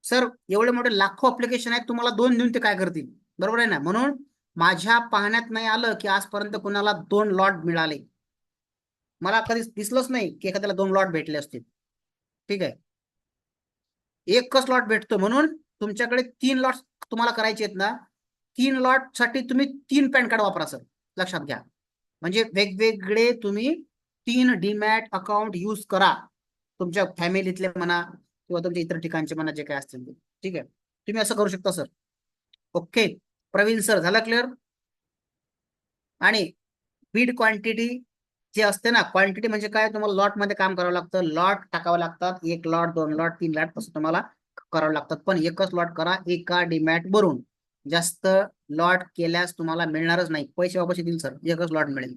सर एवढे मोठे लाखो अप्लिकेशन आहेत, तुम्हाला 2 देऊन ते काय करतील? बरोबर आहे ना? म्हणून माझ्या पाहण्यात नाही आलं की आजपर्यंत कुणाला 2 लॉट मिळाले. मला कधीच दिसलंच नाही की एखाद्याला 2 लॉट भेटले असतील. ठीक आहे? एकच लॉट भेटतो. म्हणून तुमच्याकडे 3 लॉट तुम्हाला करायचे आहेत ना, 3 लॉट साठी तुम्ही 3 पॅन कार्ड वापरा सर, लक्षात घ्या. म्हणजे वेगवेगळे तुम्ही 3 डीमॅट अकाउंट यूज करा, तुमच्या फॅमिलीतले म्हणा किंवा तुमच्या इतर ठिकाणचे म्हणा, जे काय असतील ते. ठीक आहे? तुम्ही असं करू शकता सर. ओके प्रवीण सर, झालं क्लिअर? आणि बीड क्वांटिटी जे असते ना, क्वांटिटी म्हणजे काय, तुम्हाला लॉट मध्ये काम करावं लागतं, लॉट टाकावं लागतात, 1 लॉट 2 लॉट 3 लॉट असं तुम्हाला करावं लागतात. पण एकच लॉट करा एका डीमॅट भरून. जास्त लॉट केल्यास तुम्हाला मिळणारच नाही, पैसे वापस येतील सर, एकच लॉट मिळेल.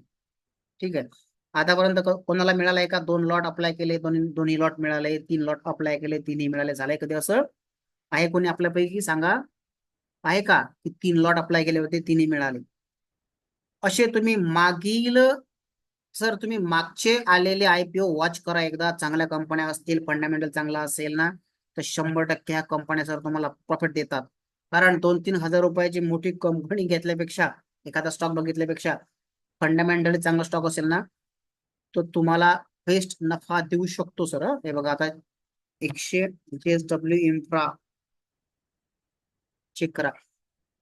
ठीक आहे? आतापर्यंत कोणाला मिळालंय का? 2 लॉट अप्लाय केले, दोन्ही लॉट मिळाले, 3 लॉट अप्लाय केले, 3ही मिळाले, झालंय कधी असं? आहे कोणी आपल्यापैकी? सांगा, आहे का की 3 लॉट अप्लाय केले होते, 3ही मिळाले? असे तुम्ही मागील, सर तुम्ही मागचे आलेले IPO वॉच करा एकदा. चांगल्या कंपन्या असतील, फंडामेंटल चांगला असेल ना, तर 100% ह्या कंपन्या सर तुम्हाला प्रॉफिट देतात. कारण 2-3 हजार रुपयाची मोठी कंपनी घेतल्यापेक्षा, एखादा स्टॉक बघितल्यापेक्षा, फंडामेंटली चांगला स्टॉक असेल ना, तो तुम्हाला बेस्ट नफा देऊ शकतो सर. हे बघा आता 100 JSW इन्फ्रा चेक करा,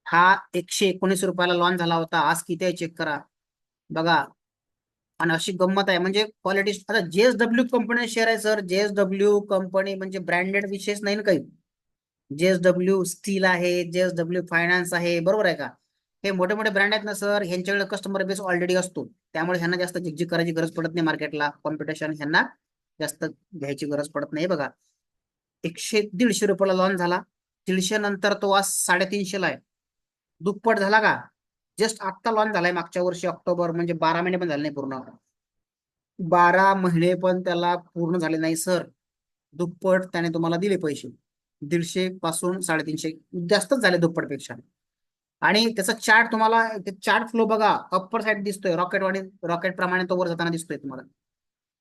हा 119 रुपयाला लॉन्च झाला होता, आज किती आहे चेक करा बघा. आणि अशी गंमत आहे, म्हणजे क्वालिटी, आता JSW कंपनी शेअर आहे सर. JSW कंपनी म्हणजे ब्रँडेड विशेष नाही ना काही. JSW स्टील आहे, JSW फायनान्स आहे, बरोबर आहे का? हे मोठे मोठे ब्रँड आहेत ना सर, ह्यांच्याकडे कस्टमर बेस ऑलरेडी असतो, त्यामुळे ह्यांना जास्त झिकझिक करायची गरज पडत नाही मार्केटला. कॉम्पिटिशन ह्यांना जास्त घ्यायची गरज पडत नाही. बघा 100-150 रुपयाला लॉन्च झाला, 150 नंतर तो आज 350 ला आहे, दुप्पट झाला का? जस्ट आत्ता लॉन्च झालाय मागच्या वर्षी ऑक्टोबर, म्हणजे 12 महिने पण झाले नाही पूर्ण, 12 महिने पण त्याला पूर्ण झाले नाही सर, दुप्पट त्याने तुम्हाला दिले पैसे. 150 पासून 350 जास्तच झाले दुप्पटपेक्षा. आणि त्याचा चार्ट तुम्हाला, चार्ट फ्लो बघा, अप्पर साइड दिसतोय, रॉकेट प्रमाणे तो वर जाताना दिसतोय तुम्हाला.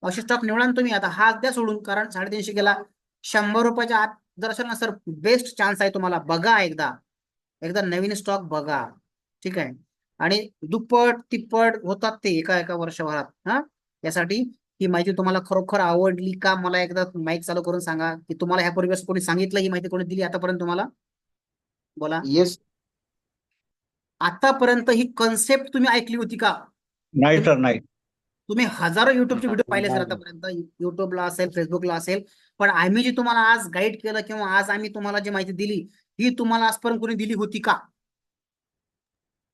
असे स्टॉक निवडा ना तुम्ही. आता हा द्या सोडून, कारण 350 गेला. 100 रुपयाच्या आत जर असेल ना सर, बेस्ट चान्स आहे तुम्हाला, बघा एकदा, एकदा नवीन स्टॉक बघा. ठीक आहे? आणि दुप्पट तिप्पट होतात ते एका एका वर्षभरात. हा, यासाठी ही माहिती तुम्हाला खरोखर आवडली का? मला एकदा माईक चालू करून सांगा की तुम्हाला ह्यापूर्वी असं कोणी सांगितलं, ही माहिती कोणी दिली आतापर्यंत तुम्हाला? बोला. येस. आतापर्यंत ही कन्सेप्ट तुम्ही ऐकली होती का? नाही सर नाही. तुम्ही हजारो युट्यूबचे व्हिडिओ पाहिले सर आतापर्यंत, युट्यूबला असेल, फेसबुकला असेल, पण आम्ही जी तुम्हाला आज गाईड केलं किंवा आज आम्ही तुम्हाला जी माहिती दिली, ही तुम्हाला आजपर्यंत कोणी दिली होती का?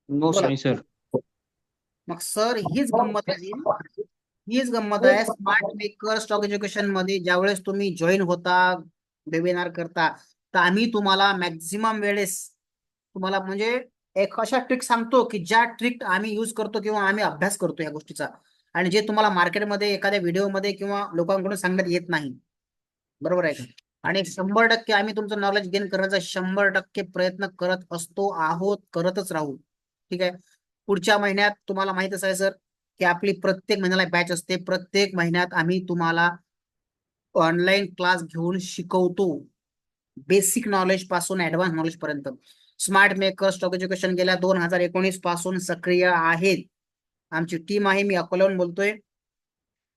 नो बोला. सर. मग सर हीच गंमत आहे, हीच गंमत आहे स्मार्ट मेकर स्टॉक एज्युकेशन मध्ये. ज्यावेळेस तुम्ही जॉईन होता, वेबिनार करता, तर आम्ही तुम्हाला मॅक्झिमम वेळेस तुम्हाला म्हणजे एक अशा ट्रिक सांगतो की ज्या ट्रिक आम्ही यूज करतो किंवा आम्ही अभ्यास करतो या गोष्टीचा, आणि जे तुम्हाला मार्केटमध्ये एखाद्या व्हिडिओमध्ये किंवा लोकांकडून सांगण्यात येत नाही. बरोबर आहे का? आणि 100% आम्ही तुमचं नॉलेज गेन करण्याचा 100% प्रयत्न करत असतो, आहोत, करतच राहू. ठीक आहे. पुढच्या महिन्यात तुम्हाला माहितच आहे सर की आपली प्रत्येक महिन्याला बॅच असते. प्रत्येक महिन्यात आम्ही तुम्हाला ऑनलाईन क्लास घेऊन शिकवतो, बेसिक नॉलेज पासून ऍडव्हान्स नॉलेज पर्यंत. स्मार्ट मेकर स्टॉक एज्युकेशन गेल्या 2019 पासून सक्रिय आहेत. आमची टीम आहे, मी अकोल्याहून बोलतोय.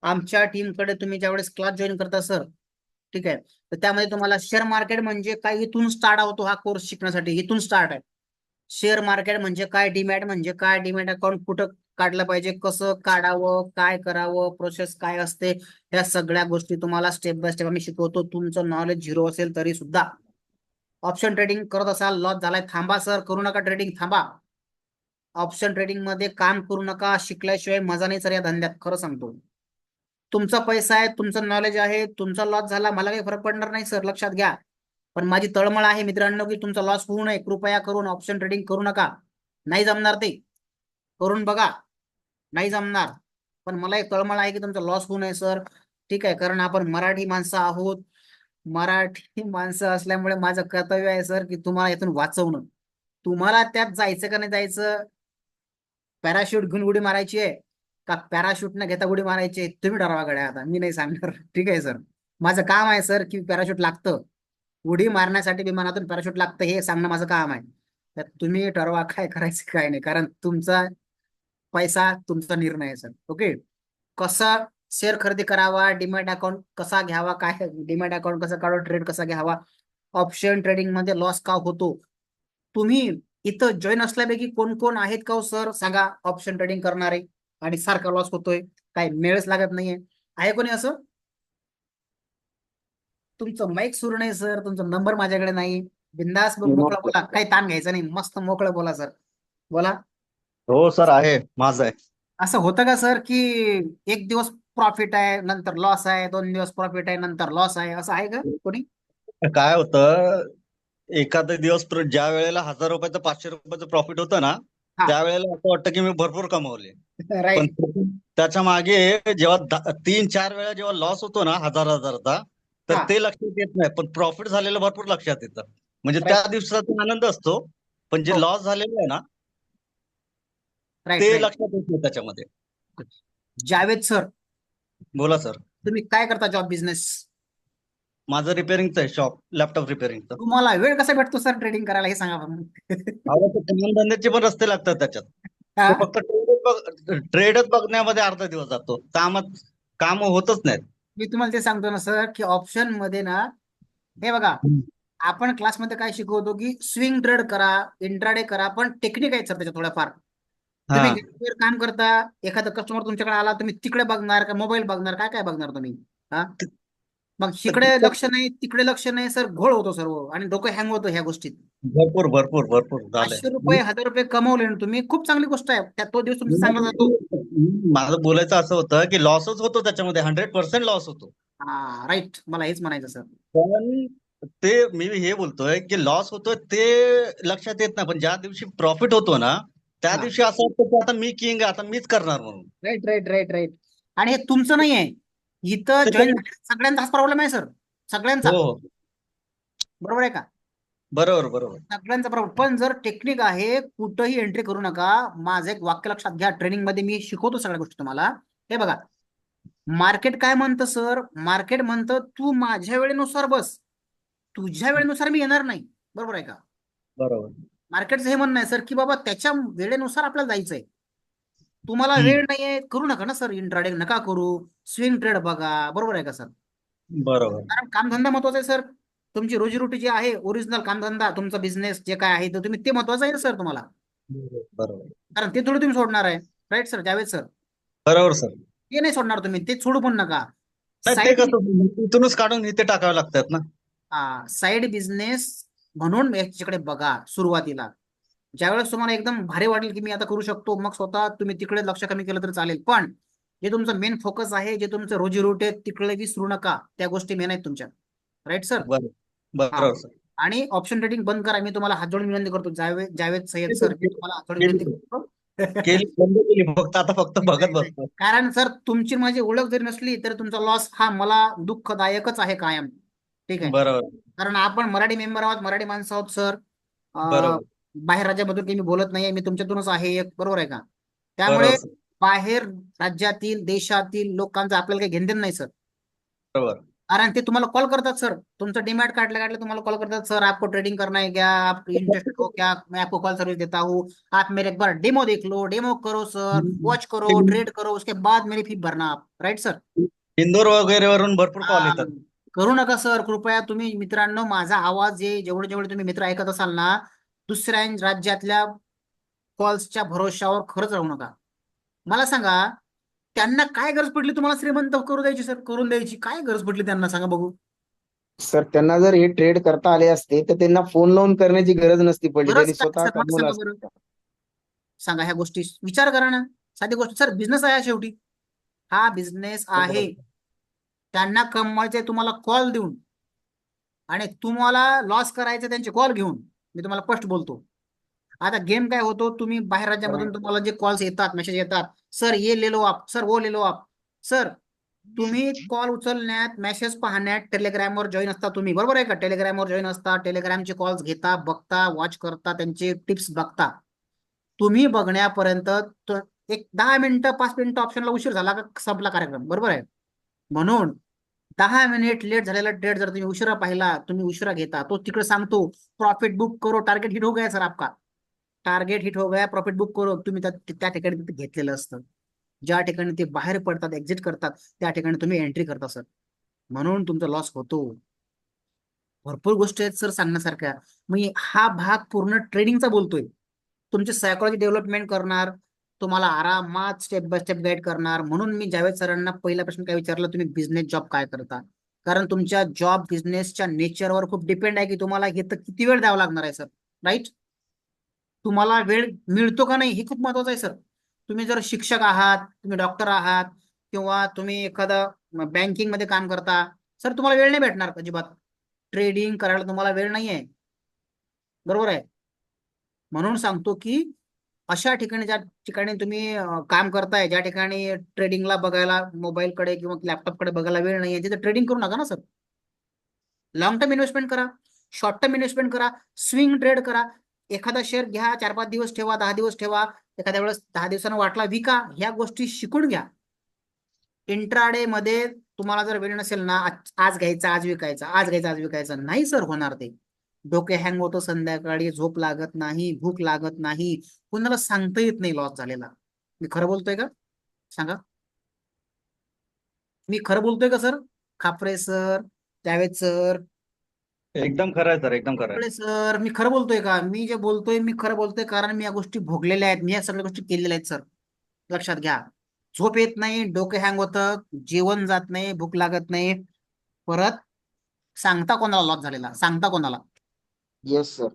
आमच्या टीमकडे तुम्ही ज्यावेळेस क्लास जॉईन करता सर, ठीक आहे, तर त्यामध्ये तुम्हाला शेअर मार्केट म्हणजे काय इथून स्टार्ट होतो. हा कोर्स शिकण्यासाठी इथून स्टार्ट आहे. शेअर मार्केट म्हणजे काय, डीमॅट म्हणजे काय, डीमॅट अकाउंट कुठं काढलं पाहिजे, कसं काढावं, काय करावं, प्रोसेस काय असते, या सगळ्या गोष्टी तुम्हाला स्टेप बाय स्टेप आम्ही शिकवतो. तुमचं नॉलेज झिरो असेल तरी सुद्धा. ऑप्शन ट्रेडिंग करत असाल, लॉस झालाय, थांबा सर, करू नका ट्रेडिंग, थांबा. ऑप्शन ट्रेडिंग मध्ये काम करू नका, शिकल्याशिवाय मजा नाही सर या धंद्यात, खरं सांगतो. तुमचा पैसा आहे, तुमचं नॉलेज आहे, तुमचा लॉस झाला मला काही फरक पडणार नाही सर, लक्षात घ्या. पण माझी तळमळ आहे मित्रांनो की तुमचा लॉस होऊ नये. कृपया करून ऑप्शन ट्रेडिंग करू नका. नाही जमणार ते, करून बघा, नाही जमणार. पण मला एक तळमळ आहे की तुमचा लॉस होऊ नये सर. ठीक आहे, कारण आपण मराठी माणसं आहोत. मराठी माणसं असल्यामुळे माझं कर्तव्य आहे सर की तुम्हाला यातून वाचवणं. तुम्हाला त्यात जायचं का नाही जायचं, पॅराशूट घेऊन उडी मारायची आहे का पॅराशूट न घेता उडी मारायची आहे, तुम्ही ठरवा गड्या. आता मी नाही सांगणार. ठीक आहे सर, माझं काम आहे सर की पॅराशूट लागतं, उडी मारण्यासाठी विमानातून पॅराशूट लागतं हे सांगणं माझं काम आहे. तर तुम्ही ठरवा काय करायचं काय नाही, कारण तुमचा पैसा तुमचा निर्णय आहे सर. ओके. कसा शेअर खरेदी करावा, डीमॅट अकाउंट कसा घ्यावा, काय डीमॅट अकाउंट कसं काढून ट्रेड कसा घ्यावा, ऑप्शन ट्रेडिंग मध्ये लॉस का होतो. तुम्ही इथं जॉईन असल्यापैकी कोण कोण आहेत का हो सर, सांगा. ऑप्शन ट्रेडिंग करणारे आणि सारखा लॉस होतोय, काय मेळच लागत नाहीये, आहे कोणी असं? तुमचं माईक सुरू नाही सर, तुमचा नंबर माझ्याकडे नाही. बिंदास मोकळा बोला, काही ताण घ्यायचा नाही, मस्त मोकळं बोला सर, बोला. हो सर, आहे माझं आहे. असं होतं का सर की एक दिवस प्रॉफिट आहे नंतर लॉस आहे, 2 दिवस प्रॉफिट आहे नंतर लॉस आहे, असं आहे का कोणी? काय होतं, एखादा दिवस ज्या वेळेला 1,000 रुपयाचं 500 रुपयाचं प्रॉफिट होतं ना, हा. त्यावेळेला असं वाटतं की मी भरपूर कमावले. पण राईट. त्याच्या मागे जेव्हा 3-4 वेळा जेव्हा लॉस होतो ना, हजारचा, तर हा. ते लक्षात येत नाही. पण प्रॉफिट झालेलं भरपूर लक्षात येतं. म्हणजे Right. त्या दिवसाचा आनंद असतो, पण जे हो. लॉस झालेलं आहे ना, राईट ते राईट. लक्षात येत नाही त्याच्यामध्ये. जावेद सर, बोला सर. तुम्ही काय करता जॉब, बिझनेस? माझं रिपेअरिंगचं आहे शॉप, लॅपटॉप रिपेअरिंगचं. तुम्हाला वेळ कसा भेटतो सर ट्रेडिंग करायला, हे सांगा बरं. धंद्याचे पण रस्ते लागतात त्याच्यात. हा? तो फक्त ट्रेडच बघण्यामध्ये अर्धा दिवस जातो, काम होतच नाहीत. मी तुम्हाला ते सांगतो ना सर की ऑप्शन मध्ये ना, हे बघा, आपण क्लासमध्ये काय शिकवतो की स्विंग ट्रेड करा, इंट्राडे करा, पण टेक्निक आहेत सर त्याच्या थोड्याफार. तुम्ही हा. गेटवर काम करता, एखादा कस्टमर तुमच्याकडे आला, तुम्ही तिकडे बघणार का मोबाईल बघणार, काय काय बघणार तुम्ही? हा, मग इकडे लक्ष नाही तिकडे लक्ष नाही सर, घोळ होतो सर्व आणि डोकं हँग होतं ह्या गोष्टीत. भरपूर भरपूर भरपूर झालंय. 500 रुपये 1,000 रुपये कमवले ना तुम्ही, खूप चांगली गोष्ट आहे. त्या तो दिवस तुमचा चांगला जातो. माझं बोलायचं असं होतं की लॉसच होतो त्याच्यामध्ये, 100% लॉस होतो. हा राईट, मला हेच म्हणायचं सर. पण ते मी हे बोलतोय की लॉस होतोय ते लक्षात येत नाही, पण ज्या दिवशी प्रॉफिट होतो ना, त्या हा. दिवशी असं वाटतं की आता मी किंग, आता मीच करणार म्हणून. Right right right right. आणि हे तुमचं नाही आहे, इथं ते जॉईन पण- सगळ्यांचा हाच प्रॉब्लेम आहे सर, सगळ्यांचा. हो हो, बरोबर आहे का? बरोबर बरोबर. सगळ्यांचा प्रॉब्लेम. पण जर टेक्निक आहे, कुठंही एंट्री करू नका. माझं एक वाक्य लक्षात घ्या, ट्रेनिंग मध्ये मी शिकवतो सगळ्या गोष्टी तुम्हाला. हे बघा, मार्केट काय म्हणतं सर, मार्केट म्हणतं तू माझ्या वेळेनुसार बस, तुझ्या वेळेनुसार मी येणार नाही. बरोबर आहे का? बरोबर. मार्केटचं हे म्हणणं आहे सर की बाबा त्याच्या वेळेनुसार आपल्याला जायचंय. तुम्हाला हम्म. वेळ नाहीये, करू नका ना सर, इंट्राडे नका करू, स्विंग ट्रेड बघा. बरोबर आहे का सर? बरोबर. कारण कामधंदा महत्वाचा आहे सर. तुमची रोजीरोटी जी आहे, ओरिजिनल कामधंदा, तुमचा बिझनेस जे काय आहे, तर तुम्ही ते महत्वाचं आहे ना सर तुम्हाला, बरोबर कारण ते थोडं तुम्ही सोडणार आहे. Right sir, Javed sir? बरोबर सर. ते नाही सोडणार तुम्ही, ते सोडू पण नका. नाही, ते साईड कसं इथूनच काढून इथे टाकावे लागतात ना. साईड बिझनेस म्हणून याच्याकडे बघा सुरुवातीला. ज्यावेळेस तुम्हाला एकदम भारी वाटेल की मी आता करू शकतो, मग स्वतः तुम्ही तिकडे लक्ष कमी केलं तर चालेल. पण जे तुमचं मेन फोकस आहे, जे तुमचं रोजीरोटी आहे, तिकडे विसरू नका. त्या गोष्टी मेन आहेत तुमच्या. Right sir? बरोबर हा. बरोबर सर. आणि ऑप्शन ट्रेडिंग बंद करा. मी तुम्हाला हात जोडून विनंती करतो, जावेद जावेद सय्यद सर, मी तुम्हाला हात जोडून विनंती करतो. केली बंद केली, फक्त आता फक्त बघत नाही. बसतो. कारण सर तुमची माझी ओळख जरी नसली तरी तुमचा लॉस हा मला दुःखदायकच आहे कायम. ठीक आहे. बरोबर कारण आपण मराठी मेंबर आहोत, मराठी माणसं आहोत सर. बरोबर बाहेर राज्यामधून काही मी बोलत नाहीये, मी तुमच्यातूनच आहे एक, बरोबर आहे का? त्यामुळे बरोबर बाहेर राज्यातील देशातील लोकांचं आपल्याला काही घेणदेण नाही सर. बरोबर कारण ते तुम्हाला कॉल करतात सर, तुमचं डीमॅट काढलं तुम्हाला कॉल करतात, सर आपको ट्रेडिंग करना है क्या, आप इंटरेस्टेड हो क्या, मैं आपको कॉल सर्विस देता हूँ, आप मेरे एक बार डेमो देख लो, डेमो करो सर, वॉच करो, ट्रेड करो, उसके बाद मेरी फी भरना आप. Right sir? इंदोर वगैरे वरून भरपूर कॉल येतात. करू नका सर कृपया. तुम्ही मित्रांनो, माझा आवाज जेवढे जेवढे तुम्ही मित्र ऐकत असाल ना, दुसऱ्या राज्यातल्या कॉल्सच्या भरोशावर खरंच राहू नका. मला सांगा, त्यांना काय गरज पडली तुम्हाला श्रीमंत करू द्यायची सर, करून द्यायची काय गरज पडली त्यांना, सांगा बघू. सर त्यांना जर हे ट्रेड करता आले असते तर त्यांना फोन लावून करण्याची गरज नसती पडली, गरज त्यांनी काय स्वतः सर, मला कमवलं सांगा बरं. असतं. सांगा, ह्या गोष्टी विचार करा ना. साधी गोष्ट सर, बिझनेस आहे शेवटी, हा बिझनेस आहे. त्यांना कमवायचे तुम्हाला कॉल देऊन, आणि तुम्हाला लॉस करायचे त्यांचे कॉल घेऊन. मी तुम्हाला स्पष्ट बोलतो. आता गेम काय होतो, तुम्ही बाहेर राज्यामधून तुम्हाला जे कॉल्स येतात, मेसेज येतात, सर ये ले लो आप, सर वो ले लो आप. सर तुम्ही कॉल उचलण्यात, मेसेज पाहण्यात टेलिग्रामवर जॉईन असता तुम्ही, बरोबर आहे का? टेलिग्रामवर जॉईन असता, टेलिग्रामचे कॉल्स घेता, बघता, वॉच करता, त्यांचे टिप्स बघता. तुम्ही बघण्यापर्यंत एक 10 मिनिटं 5 मिनिटं ऑप्शनला उशीर झाला का संपला कार्यक्रम, बरोबर आहे? म्हणून 10 मिनिट लेट झालेला ट्रेड जर तुम्ही उशिरा पाहिला, तुम्ही उशिरा घेता, तो तिकडे सांगतो प्रॉफिट बुक करो, टार्गेट हिट हो गया सर आपका, टार्गेट हिट हो गया, प्रॉफिट बुक करो. तुम्ही त्या ठिकाणी तिथे घेतलेलं असतं. ज्या ठिकाणी ते बाहेर पडतात, एक्झिट करतात, त्या ठिकाणी तुम्ही एंट्री करता सर. म्हणून तुमचा लॉस होतो. भरपूर गोष्टी आहेत सर सांगण्यासारख्या. मी हा भाग पूर्ण ट्रेडिंगचा बोलतोय. तुमची सायकोलॉजी डेव्हलपमेंट करणार, तुम्हाला आरामात स्टेप बाय स्टेप गाईड करणार. म्हणून मी जावेद सरांना पहिला प्रश्न काय विचारला, तुम्ही बिझनेस जॉब काय करता? कारण तुमच्या जॉब बिझनेसच्या नेचरवर खूप डिपेंड आहे की तुम्हाला इथं किती वेळ द्यावा लागणार आहे सर. राईट? तुम्हाला वेळ मिळतो का नाही हे खूप महत्वाचं आहे सर. तुम्ही जर शिक्षक आहात, तुम्ही डॉक्टर आहात, किंवा तुम्ही एखादं बँकिंग मध्ये काम करता, सर तुम्हाला वेळ नाही भेटणार अजिबात. ट्रेडिंग करायला तुम्हाला वेळ नाहीये, बरोबर आहे? म्हणून सांगतो की अशा ठिकाणी, ज्या ठिकाणी तुम्ही काम करताय, ज्या ठिकाणी ट्रेडिंगला बघायला मोबाईलकडे किंवा लॅपटॉपकडे बघायला वेळ नाहीये, तिथे ट्रेडिंग करू नका ना सर. लॉंग टर्म इन्व्हेस्टमेंट करा, शॉर्ट टर्म इन्व्हेस्टमेंट करा, स्विंग ट्रेड करा. एखादा शेअर घ्या, 4-5 दिवस ठेवा, 10 दिवस ठेवा, एखाद्या वेळेस 10 दिवसांना वाटला विका. ह्या गोष्टी शिकून घ्या. इंट्राडे मध्ये तुम्हाला जर वेळ नसेल ना, आज घ्यायचा आज विकायचा, आज घ्यायचा आज विकायचा, नाही सर होणार ते. डोके हँग होतं संध्याकाळी, झोप लागत नाही, भूक लागत नाही, कुणाला सांगता येत नाही लॉस झालेला. मी खरं बोलतोय का? सांगा, मी खरं बोलतोय का sir? Khapre sir, Javed sir, एकदम खरं आहे सर, एकदम खरं आहे. सर, मी खरं बोलतोय का? मी जे बोलतोय मी खरं बोलतोय, कारण मी या गोष्टी भोगलेल्या आहेत, मी या सगळ्या गोष्टी केलेल्या आहेत सर. लक्षात घ्या. झोप येत नाही, डोके हँग होतं, जेवण जात नाही, भूक लागत नाही. परत सांगता कोणाला लॉस झालेला? सांगता कोणाला? Yes sir.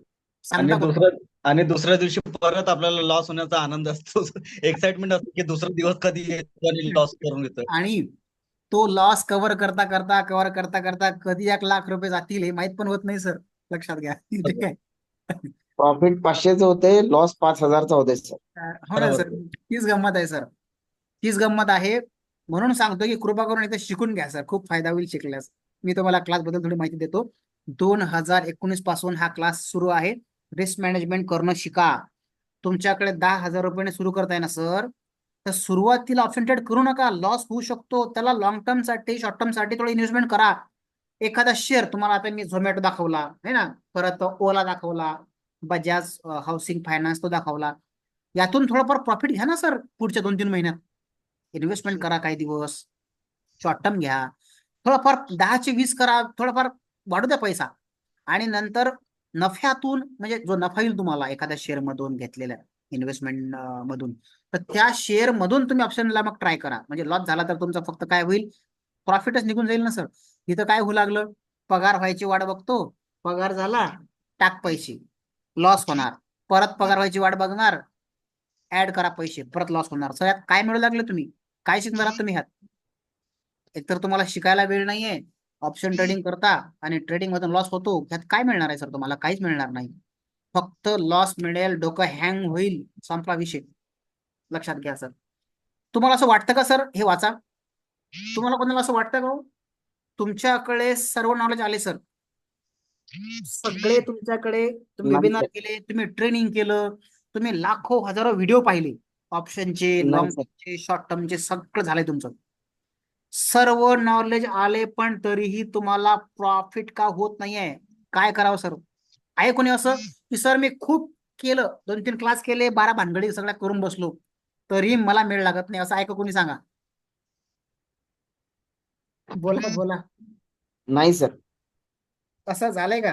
सांगता कोणाला? आणि दुसऱ्या दिवशी परत आपल्याला लॉस होण्याचा आनंद असतो, एक्साइटमेंट असतो की दुसरा दिवस कधी येतो आणि लॉस करून घेतो. आणि तो लॉस कव्हर करता करता कधी 1 लाख रुपये जातील हे माहित पण होत नाही सर. लक्षात घ्या. ठीक आहे. प्रॉफिट 500चं होते, लॉस 5,000चा होते सर. हो ना सर, तीच गंमत आहे सर, तीच गंमत आहे. म्हणून सांगतो की कृपा करून इथे शिकून घ्या सर, खूप फायदा होईल शिकल्यास. मी तुम्हाला क्लास बद्दल थोडी माहिती देतो. 2019 पासून हा क्लास सुरू आहे. रिस्क मॅनेजमेंट करणं शिका. तुमच्याकडे 10,000 रुपयाने सुरू करताय ना सर, तर सुरुवातीला ऑप्शन ट्रेड करू नका, लॉस होऊ शकतो. त्याला लॉंग टर्म साठी, शॉर्ट टर्म साठी थोडं इन्व्हेस्टमेंट करा. एखादा शेअर तुम्हाला, आता मी झोमॅटो दाखवला है ना, परत ओला दाखवला, बजाज हाऊसिंग फायनान्स तो दाखवला, यातून थोडंफार प्रॉफिट घ्या ना सर. पुढच्या 2-3 महिन्यात इन्व्हेस्टमेंट करा, काही दिवस शॉर्ट टर्म घ्या, थोडंफार 10 चे 20 करा, थोडंफार वाढू द्या पैसा. आणि नंतर नफ्यातून, म्हणजे जो नफा येईल तुम्हाला एखाद्या शेअर मधून घेतलेल्या इन्व्हेस्टमेंट मधून, तर त्या शेअर मधून तुम्ही ऑप्शनला मग ट्राय करा. म्हणजे लॉस झाला तर तुमचा फक्त काय होईल, प्रॉफिटच निघून जाईल ना सर. इथं काय होऊ लागलं, पगार व्हायची वाट बघतो, पगार झाला, टाक पैसे, लॉस होणार, परत पगार व्हायची वाट बघणार, ऍड करा पैसे, परत लॉस होणार. सर यात काय मिळू लागले तुम्ही, काय शिकणार आहात तुम्ही ह्यात? एकतर तुम्हाला शिकायला वेळ नाहीये, ऑप्शन ट्रेडिंग करता आणि ट्रेडिंग मधून लॉस होतो, ह्यात काय मिळणार आहे सर तुम्हाला? काहीच मिळणार नाही. फक्त लॉस मिळेल, डोकं हँग होईल, संपला विषय. लक्षात घ्या सर. तुम्हाला असं वाटतं का सर हे वाचा? तुम्हाला कोणाला असं वाटतं का हो? तुमच्याकडे सर्व नॉलेज आले सर, सगळे तुमच्याकडे. तुम्ही नाही वेबिनार सर. केले, तुम्ही ट्रेनिंग केलं, तुम्ही लाखो हजारो व्हिडिओ पाहिले, ऑप्शनचे, नाही लॉंग सर. टर्मचे, शॉर्ट टर्मचे, सगळं झालंय तुमचं. सर्व नॉलेज आले, पण तरीही तुम्हाला प्रॉफिट का होत नाहीये? काय करावं सर? आहे कोणी असं की सर मी खूप केलं, 2-3 क्लास केले, 12 भानगडी सगळ्या करून बसलो, तरी मला मेळ लागत नाही, असं आहे का कोणी? सांगा. बोला बोला. नाही सर. असं झालंय का?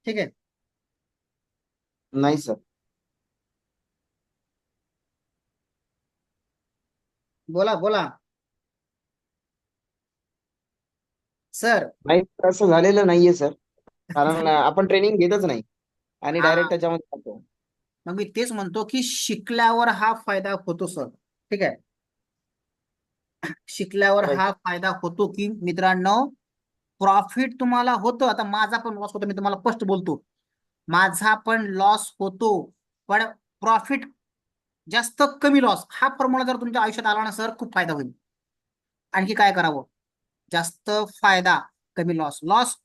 ठीक आहे. नाही सर. बोला बोला सर. नाही सर, असं झालेलं नाहीये सर. कारण आपण ट्रेनिंग घेतच नाही आणि हा, डायरेक्ट त्याच्यामध्ये जातो. मग मी तेच म्हणतो की शिकल्यावर हा फायदा होतो सर. ठीक आहे. शिकल्यावर Right. हा फायदा होतो की मित्रांनो, प्रॉफिट तुम्हाला होतं. आता माझा पण लॉस होतो, मी तुम्हाला स्पष्ट बोलतो, माझा पण लॉस होतो, पण प्रॉफिट जास्त कमी लॉस, हा फॉर्म्युला जर तुमच्या आयुष्यात आला ना सर, खूप फायदा होईल. आणखी काय करावं? जास्त फायदा, कमी लॉस. लॉस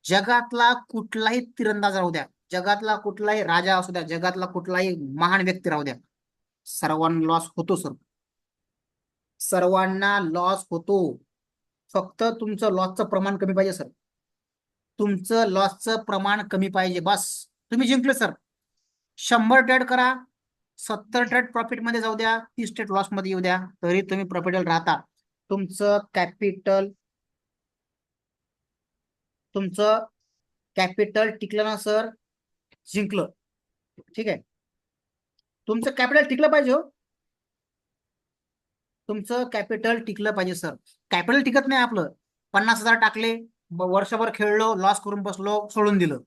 जगातला कुठलाही तिरंदाज राहू द्या, जगातला कुठलाही राजा असू द्या, जगातला कुठलाही महान व्यक्ती राहू द्या, सर्वांना लॉस होतो सर. सर्वांना लॉस होतो. फक्त तुमचं लॉसचं प्रमाण कमी पाहिजे सर. तुमचं लॉसचं प्रमाण कमी पाहिजे, बस. तुम्ही जिंकले सर. 100 ट्रेड करा, 70 ट्रेड प्रॉफिट मध्ये जाऊ द्या, 30 ट्रेड लॉस मध्ये येऊ द्या, तरी तुम्ही प्रॉफिटेबल राहता. तुमचं कॅपिटल टिकलं ना सर, जिंकलं. ठीक आहे. तुमचं कॅपिटल टिकलं पाहिजे हो. तुमचं कॅपिटल टिकलं पाहिजे सर. कॅपिटल टिकत नाही आपलं. 50,000 टाकले, वर्षभर खेळलो, लॉस करून बसलो, सोडून दिलं.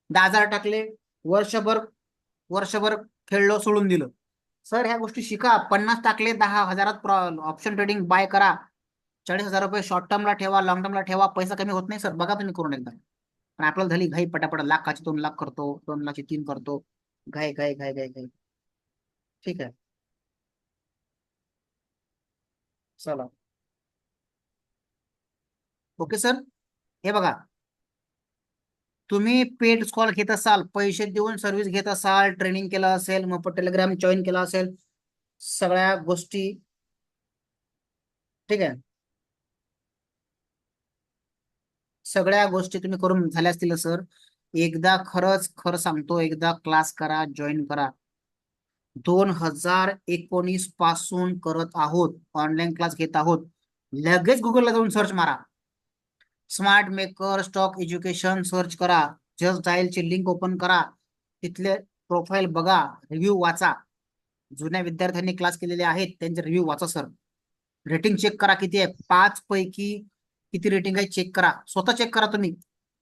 10,000 टाकले, वर्षभर वर्षभर खेळलो, सोडून दिलं. सर ह्या गोष्टी शिका. 50 टाकले, 10,000 ऑप्शन ट्रेडिंग बाय करा. 40,000 रुपये शॉर्ट टर्मला ठेवा, लॉंग टर्मला ठेवा. पैसा कमी होत नाही सर, बघा तुम्ही करून एकदा. पण आपल्याला झाली घाई, पटापट लाखाची 2 लाख करतो, 2 लाखाची 3 करतो, घाई घाई घाई घाई घाई. ठीक आहे. चला. Okay sir. हे बघा, तुम्ही पेड कॉल घेत असाल, पैसे देऊन सर्व्हिस घेत असाल, ट्रेनिंग केलं असेल, मग टेलिग्राम जॉईन केला असेल, सगळ्या गोष्टी. ठीक आहे. सगळ्या गोष्टी तुम्ही करून झाल्या असतील सर. एकदा खरंच खरं सांगतो, एकदा क्लास करा, जॉईन करा. 2019 पासून करत आहोत, ऑनलाईन क्लास घेत आहोत. लगेच गुगलला जाऊन सर्च मारा, smart maker stock education search करा, जस्ट डायलची लिंक ओपन करा, तिथले प्रोफाईल बघा, रिव्ह्यू वाचा. जुन्या विद्यार्थ्यांनी क्लास केलेले आहेत, त्यांचे रिव्ह्यू वाचा सर. रेटिंग चेक करा किती आहे, 5 पैकी किती रेटिंग आहे चेक करा, स्वतः चेक करा तुम्ही,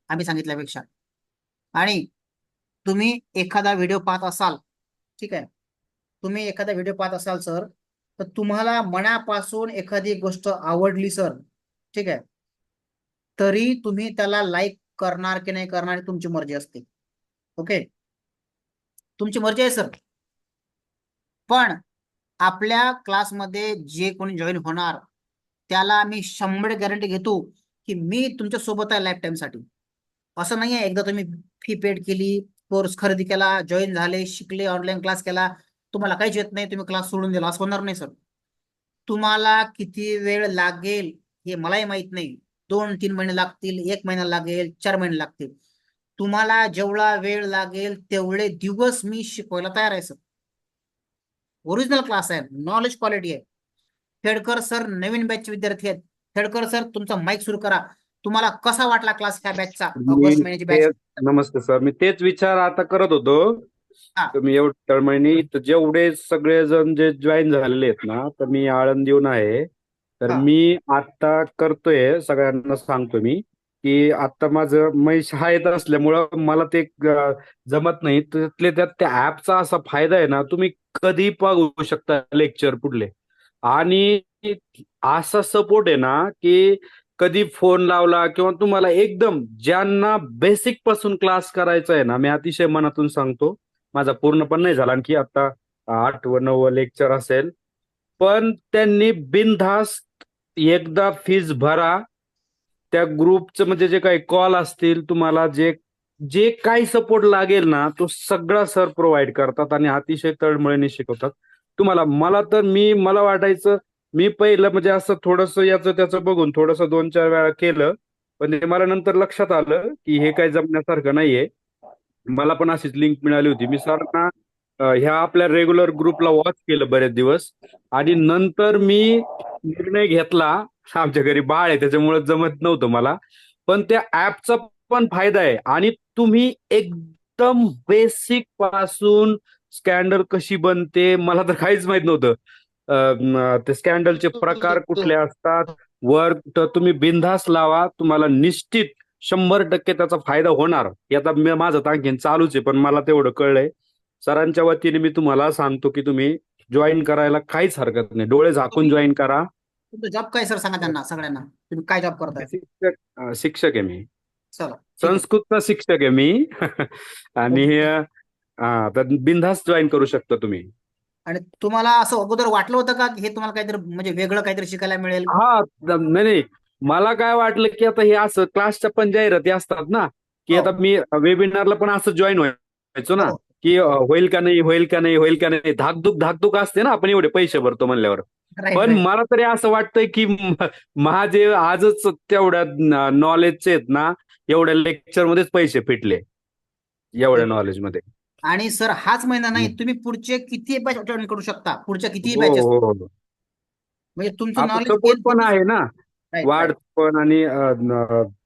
आम्ही सांगितल्यापेक्षा. आणि तुम्ही एखादा व्हिडिओ पाहत असाल, ठीक आहे, तुम्ही एखादा व्हिडिओ पाहत असाल सर, तर तुम्हाला मनापासून एखादी गोष्ट आवडली सर, ठीक आहे, तरी तुम्ही त्याला लाईक करणार की नाही करणार तुमची मर्जी असते. ओके, तुमची मर्जी आहे सर. पण आपल्या क्लासमध्ये जे कोणी जॉईन होणार, त्याला आम्ही 100 गॅरंटी घेतो की मी तुमच्या सोबत आहे लाईफ टाइम साठी. असं नाही आहे एकदा तुम्ही फी पेड केली, कोर्स खरेदी केला, जॉईन झाले, शिकले, ऑनलाईन क्लास केला, तुम्हाला काहीच येत नाही, तुम्ही क्लास सोडून दिला, असं होणार नाही सर. तुम्हाला किती वेळ लागेल हे मलाही माहित नाही. 2-3 महिने लागतील, 1 महिना लागेल, 4 महिने लागतील. तुम्हाला जेवढा वेळ लागेल तेवढे दिवस मी शिकवायला तयार आहे सर. ओरिजिनल क्लास आहे, नॉलेज क्वालिटी आहे. खेडकर सर नवीन बॅचचे विद्यार्थी आहेत. खेडकर सर तुमचा माईक सुरू करा. तुम्हाला कसा वाटला क्लास ह्या बॅचचा, ऑगस्ट महिन्याची बॅच? नमस्ते सर, मी तेच विचार आता करत होतो. हा. तर मी तळमळणी तर जेवढे सगळेजण जे जॉईन झालेले आहेत ना, तर मी आळंदीहून आहे. तर हा. मी आता करतोय, सगळ्यांना सांगतो मी की आता माझं म्हैस आहेत असल्यामुळं मला ते जमत नाही. त्यातले त्यात त्या ऍपचा असा फायदा आहे ना, तुम्ही कधी बघू शकता लेक्चर पुढले. आणि की असा सपोर्ट आहे ना की कधी फोन लावला किंवा तुम्हाला एकदम ज्यांना बेसिक पासून क्लास करायचा आहे ना, मी अतिशय मनातून सांगतो, माझा पूर्ण पण नाही झाला आणखी आता 8व 9व लेक्चर असेल, पण त्यांनी बिनधास्त एकदा फीस भरा. त्या ग्रुपचं म्हणजे जे काही कॉल असतील, तुम्हाला जे जे काही सपोर्ट लागेल ना, तो सगळा सर प्रोव्हाइड करतात आणि अतिशय तळमळीने शिकवतात तुम्हाला. मला वाटायचं मी पहिलं म्हणजे असं थोडंसं याचं त्याचं बघून थोडंसं 2-4 वेळा केलं, पण ते मला नंतर लक्षात आलं की हे काही जमण्यासारखं नाहीये. मला पण अशीच लिंक मिळाली होती. मी सरांना ह्या आपल्या रेग्युलर ग्रुपला वॉच केलं बरेच दिवस आणि नंतर मी निर्णय घेतला. आमच्या घरी बाळ आहे त्याच्यामुळे जमत नव्हतं मला, पण त्या ऍपचा पण फायदा आहे आणि तुम्ही एकदम बेसिक पासून स्कॅन्डल कशी बनते मला तर काहीच माहित नव्हतं. ते स्कॅन्डलचे प्रकार कुठले असतात, तर तुम्ही बिनधास्त लावा, तुम्हाला निश्चित 100% त्याचा फायदा होणार. आता माझं तर आणखीन चालूच आहे, पण मला तेवढं कळलंय. सरांच्या वतीने मी तुम्हाला सांगतो की तुम्ही जॉईन करायला काहीच हरकत नाही, डोळे झाकून जॉईन करा. तुमचा जॉब काय सर सांगा त्यांना सगळ्यांना, तुम्ही काय जॉब करताय? शिक्षक आहे मी, चला ठीक आहे. संस्कृतचा शिक्षक आहे मी आणि तर बिनधास्त जॉईन करू शकता तुम्ही. आणि तुम्हाला असं अगोदर वाटलं होतं का की हे तुम्हाला काहीतरी म्हणजे वेगळं काहीतरी शिकायला मिळेल? हा नाही, मला काय वाटलं की आता हे असं क्लासच्या पण जाहिराती असतात ना, की हो. आता मी वेबिनारला पण असं जॉईन व्हायचो ना, हो. की होईल का नाही, होईल का नाही, होईल का नाही, धाकधूक असते ना, आपण एवढे पैसे भरतो म्हणल्यावर. राईट पण राईट. मला तरी असं वाटतंय की माझे आजच तेवढ्या नॉलेजचे आहेत ना, एवढ्या लेक्चर मध्येच पैसे फिटले, एवढ्या नॉलेजमध्ये. आणि सर हाच महिना नाही, तुम्ही पुढचे किती बॅच जॉईन करू शकता, पुढच्या किती हो बॅचेस, हो हो. म्हणजे तुमचं आता नॉलेज सपोर्ट पण आहे ना, राईट वाढ राईट. पण आणि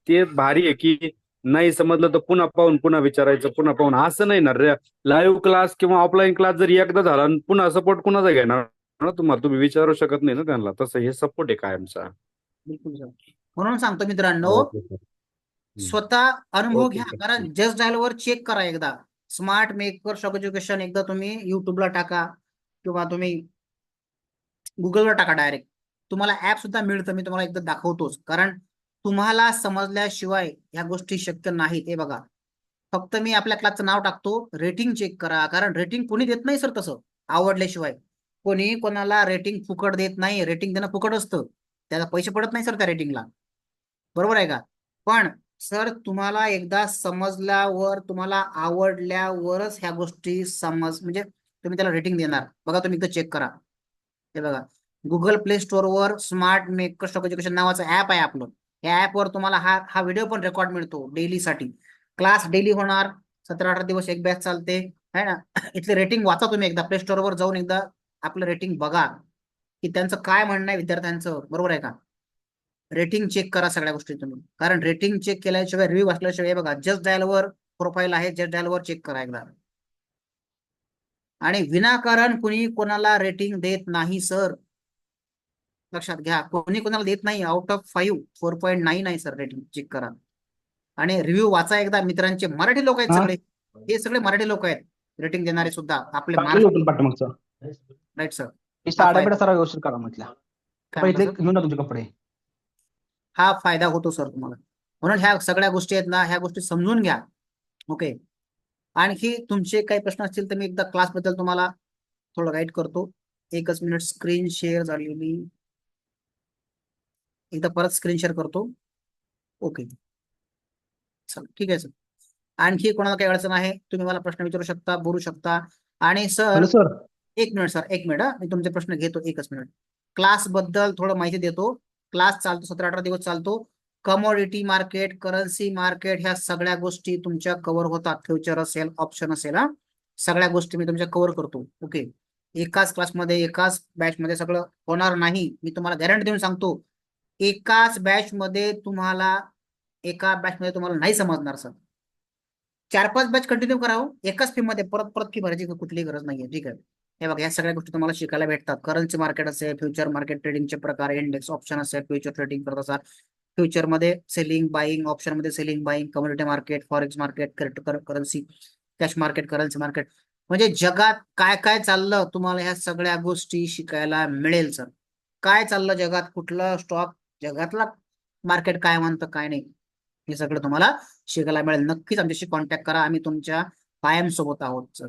ते भारी आहे की नाही समजलं तर पुन्हा पाहून पुन्हा विचारायचं, पुन्हा पाहून असं नाही ना. लाईव्ह क्लास किंवा ऑफलाईन क्लास जरी एकदा झाला आणि पुन्हा सपोर्ट कुणाचा घेणार ना तुम्हाला, तुम्ही विचारू शकत नाही ना त्यांना. तसं हे सपोर्ट आहे कायमचा. बिलकुल सर. म्हणून सांगतो मित्रांनो, ओके सर. स्वतः अनुभव ओके घ्या, सर. कारण जस्ट डायलवर चेक करा एकदा. स्मार्ट मेकर शॉक एज्युकेशन एकदा तुम्ही युट्यूबला टाका किंवा तुम्ही गुगलवर टाका डायरेक्ट, तुम्हाला ऍप सुद्धा मिळतं. मी तुम्हाला एकदा दाखवतोच, कारण तुम्हाला समजल्याशिवाय ह्या गोष्टी शक्य नाहीत. हे बघा, फक्त मी आपल्या क्लासचं नाव टाकतो, रेटिंग चेक करा, कारण रेटिंग कोणी देत नाही सर तसं आवडल्याशिवाय. कोणी कोणाला रेटिंग फुकट देत नाही, रेटिंग देणं फुकट असतं, त्याला पैसे पडत नाही सर त्या रेटिंगला, बरोबर आहे का? पण सर तुम्हाला एकदा समजल्यावर, तुम्हाला आवडल्यावरच ह्या गोष्टी म्हणजे तुम्ही त्याला रेटिंग देणार. बघा तुम्ही एकदा चेक करा. हे बघा, गुगल प्ले स्टोअरवर स्मार्ट मेकर स्टॉक एज्युकेशन नावाचं ऍप आहे आपलं. या ऍपवर तुम्हाला हा व्हिडिओ पण रेकॉर्ड मिळतो डेलीसाठी. क्लास डेली होणार, 17-18 दिवस एक बॅच चालते, है ना. इथले रेटिंग वाचा तुम्ही एकदा, प्ले स्टोअरवर जाऊन एकदा आपलं रेटिंग बघा की त्यांचं काय म्हणणं आहे विद्यार्थ्यांचं, बरोबर आहे का? रेटिंग चेक करा सगळ्या गोष्टी तुम्ही, कारण रेटिंग चेक केल्याशिवाय, रिव्ह्यू वाचल्याशिवाय, बघा जस्ट डायलवर प्रोफाईल आहे, जस्ट डायलवर चेक करा एकदा. आणि विनाकारण कुणी कोणाला रेटिंग देत नाही सर, लक्षात घ्या. कोणी कोणाला देत नाही. आउट ऑफ 5 4.9 आहे सर रेटिंग, चेक करा. आणि रिव्ह्यू वाचा एकदा. मित्रांचे मराठी लोक आहेत सगळे, हे सगळे मराठी लोक आहेत रेटिंग देणारे सुद्धा आपले महाराष्ट्र. पाठमागचं right sir. साड्या बिड्या सर्व व्यवस्थित करा म्हटल्या. काय म्हणता इथले सर? घेऊन जा तुमचे कपडे. हा फायदा होतो सर तुम्हाला. म्हणून ह्या सगळ्या गोष्टी आहेत ना, ह्या गोष्टी समजून घ्या. ओके. आणखी तुमचे काही प्रश्न असतील तर मी एकदा क्लास बद्दल तुम्हाला थोडं गाईड करतो. एकच मिनिट, स्क्रीन शेअर झालेली, एकदा परत स्क्रीन शेअर करतो. ओके, चला ठीक आहे सर. आणखी कोणाला काही अडचण आहे तुम्ही मला प्रश्न विचारू शकता, बोलू शकता. आणि सर सर एक मिनिट सर, एक मिनिट, मी तुमचे प्रश्न घेतो, एकच मिनिट. क्लास बद्दल थोडं माहिती देतो. क्लास चालतो 17-18 दिवस चालतो. कमोडिटी मार्केट, करन्सी मार्केट, ह्या सगळ्या गोष्टी तुमच्या कव्हर होतात. फ्युचर असेल, ऑप्शन असेल, हा सगळ्या गोष्टी मी तुमच्या कव्हर करतो. ओके. एकाच क्लासमध्ये, एकाच बॅच मध्ये सगळं होणार नाही, मी तुम्हाला गॅरंटी देऊन सांगतो. एकाच बॅच मध्ये तुम्हाला नाही समजणार सर. 4-5 बॅच कंटिन्यू करावं एकाच फी मध्ये, परत परत फी भरायची कुठलीही गरज नाहीये. ठीक आहे. हे बघा, या सगळ्या गोष्टी तुम्हाला शिकायला भेटतात. करन्सी मार्केट असेल, फ्युचर मार्केट ट्रेडिंगचे प्रकार, इंडेक्स ऑप्शन असेल, फ्युचर ट्रेडिंग करत असाल, फ्युचर मध्ये सेलिंग बाईंग, ऑप्शन मध्ये selling buying, commodity market, forex market, currency, cash market, currency market, म्हणजे जगात काय काय चाललं तुम्हाला ह्या सगळ्या गोष्टी शिकायला मिळेल सर. काय चाललं जगात, कुठलं स्टॉक, जगातला मार्केट काय म्हणतं काय नाही, हे सगळं तुम्हाला शिकायला मिळेल. नक्कीच आमच्याशी कॉन्टॅक्ट करा, आम्ही तुमच्या कायम सोबत आहोत सर.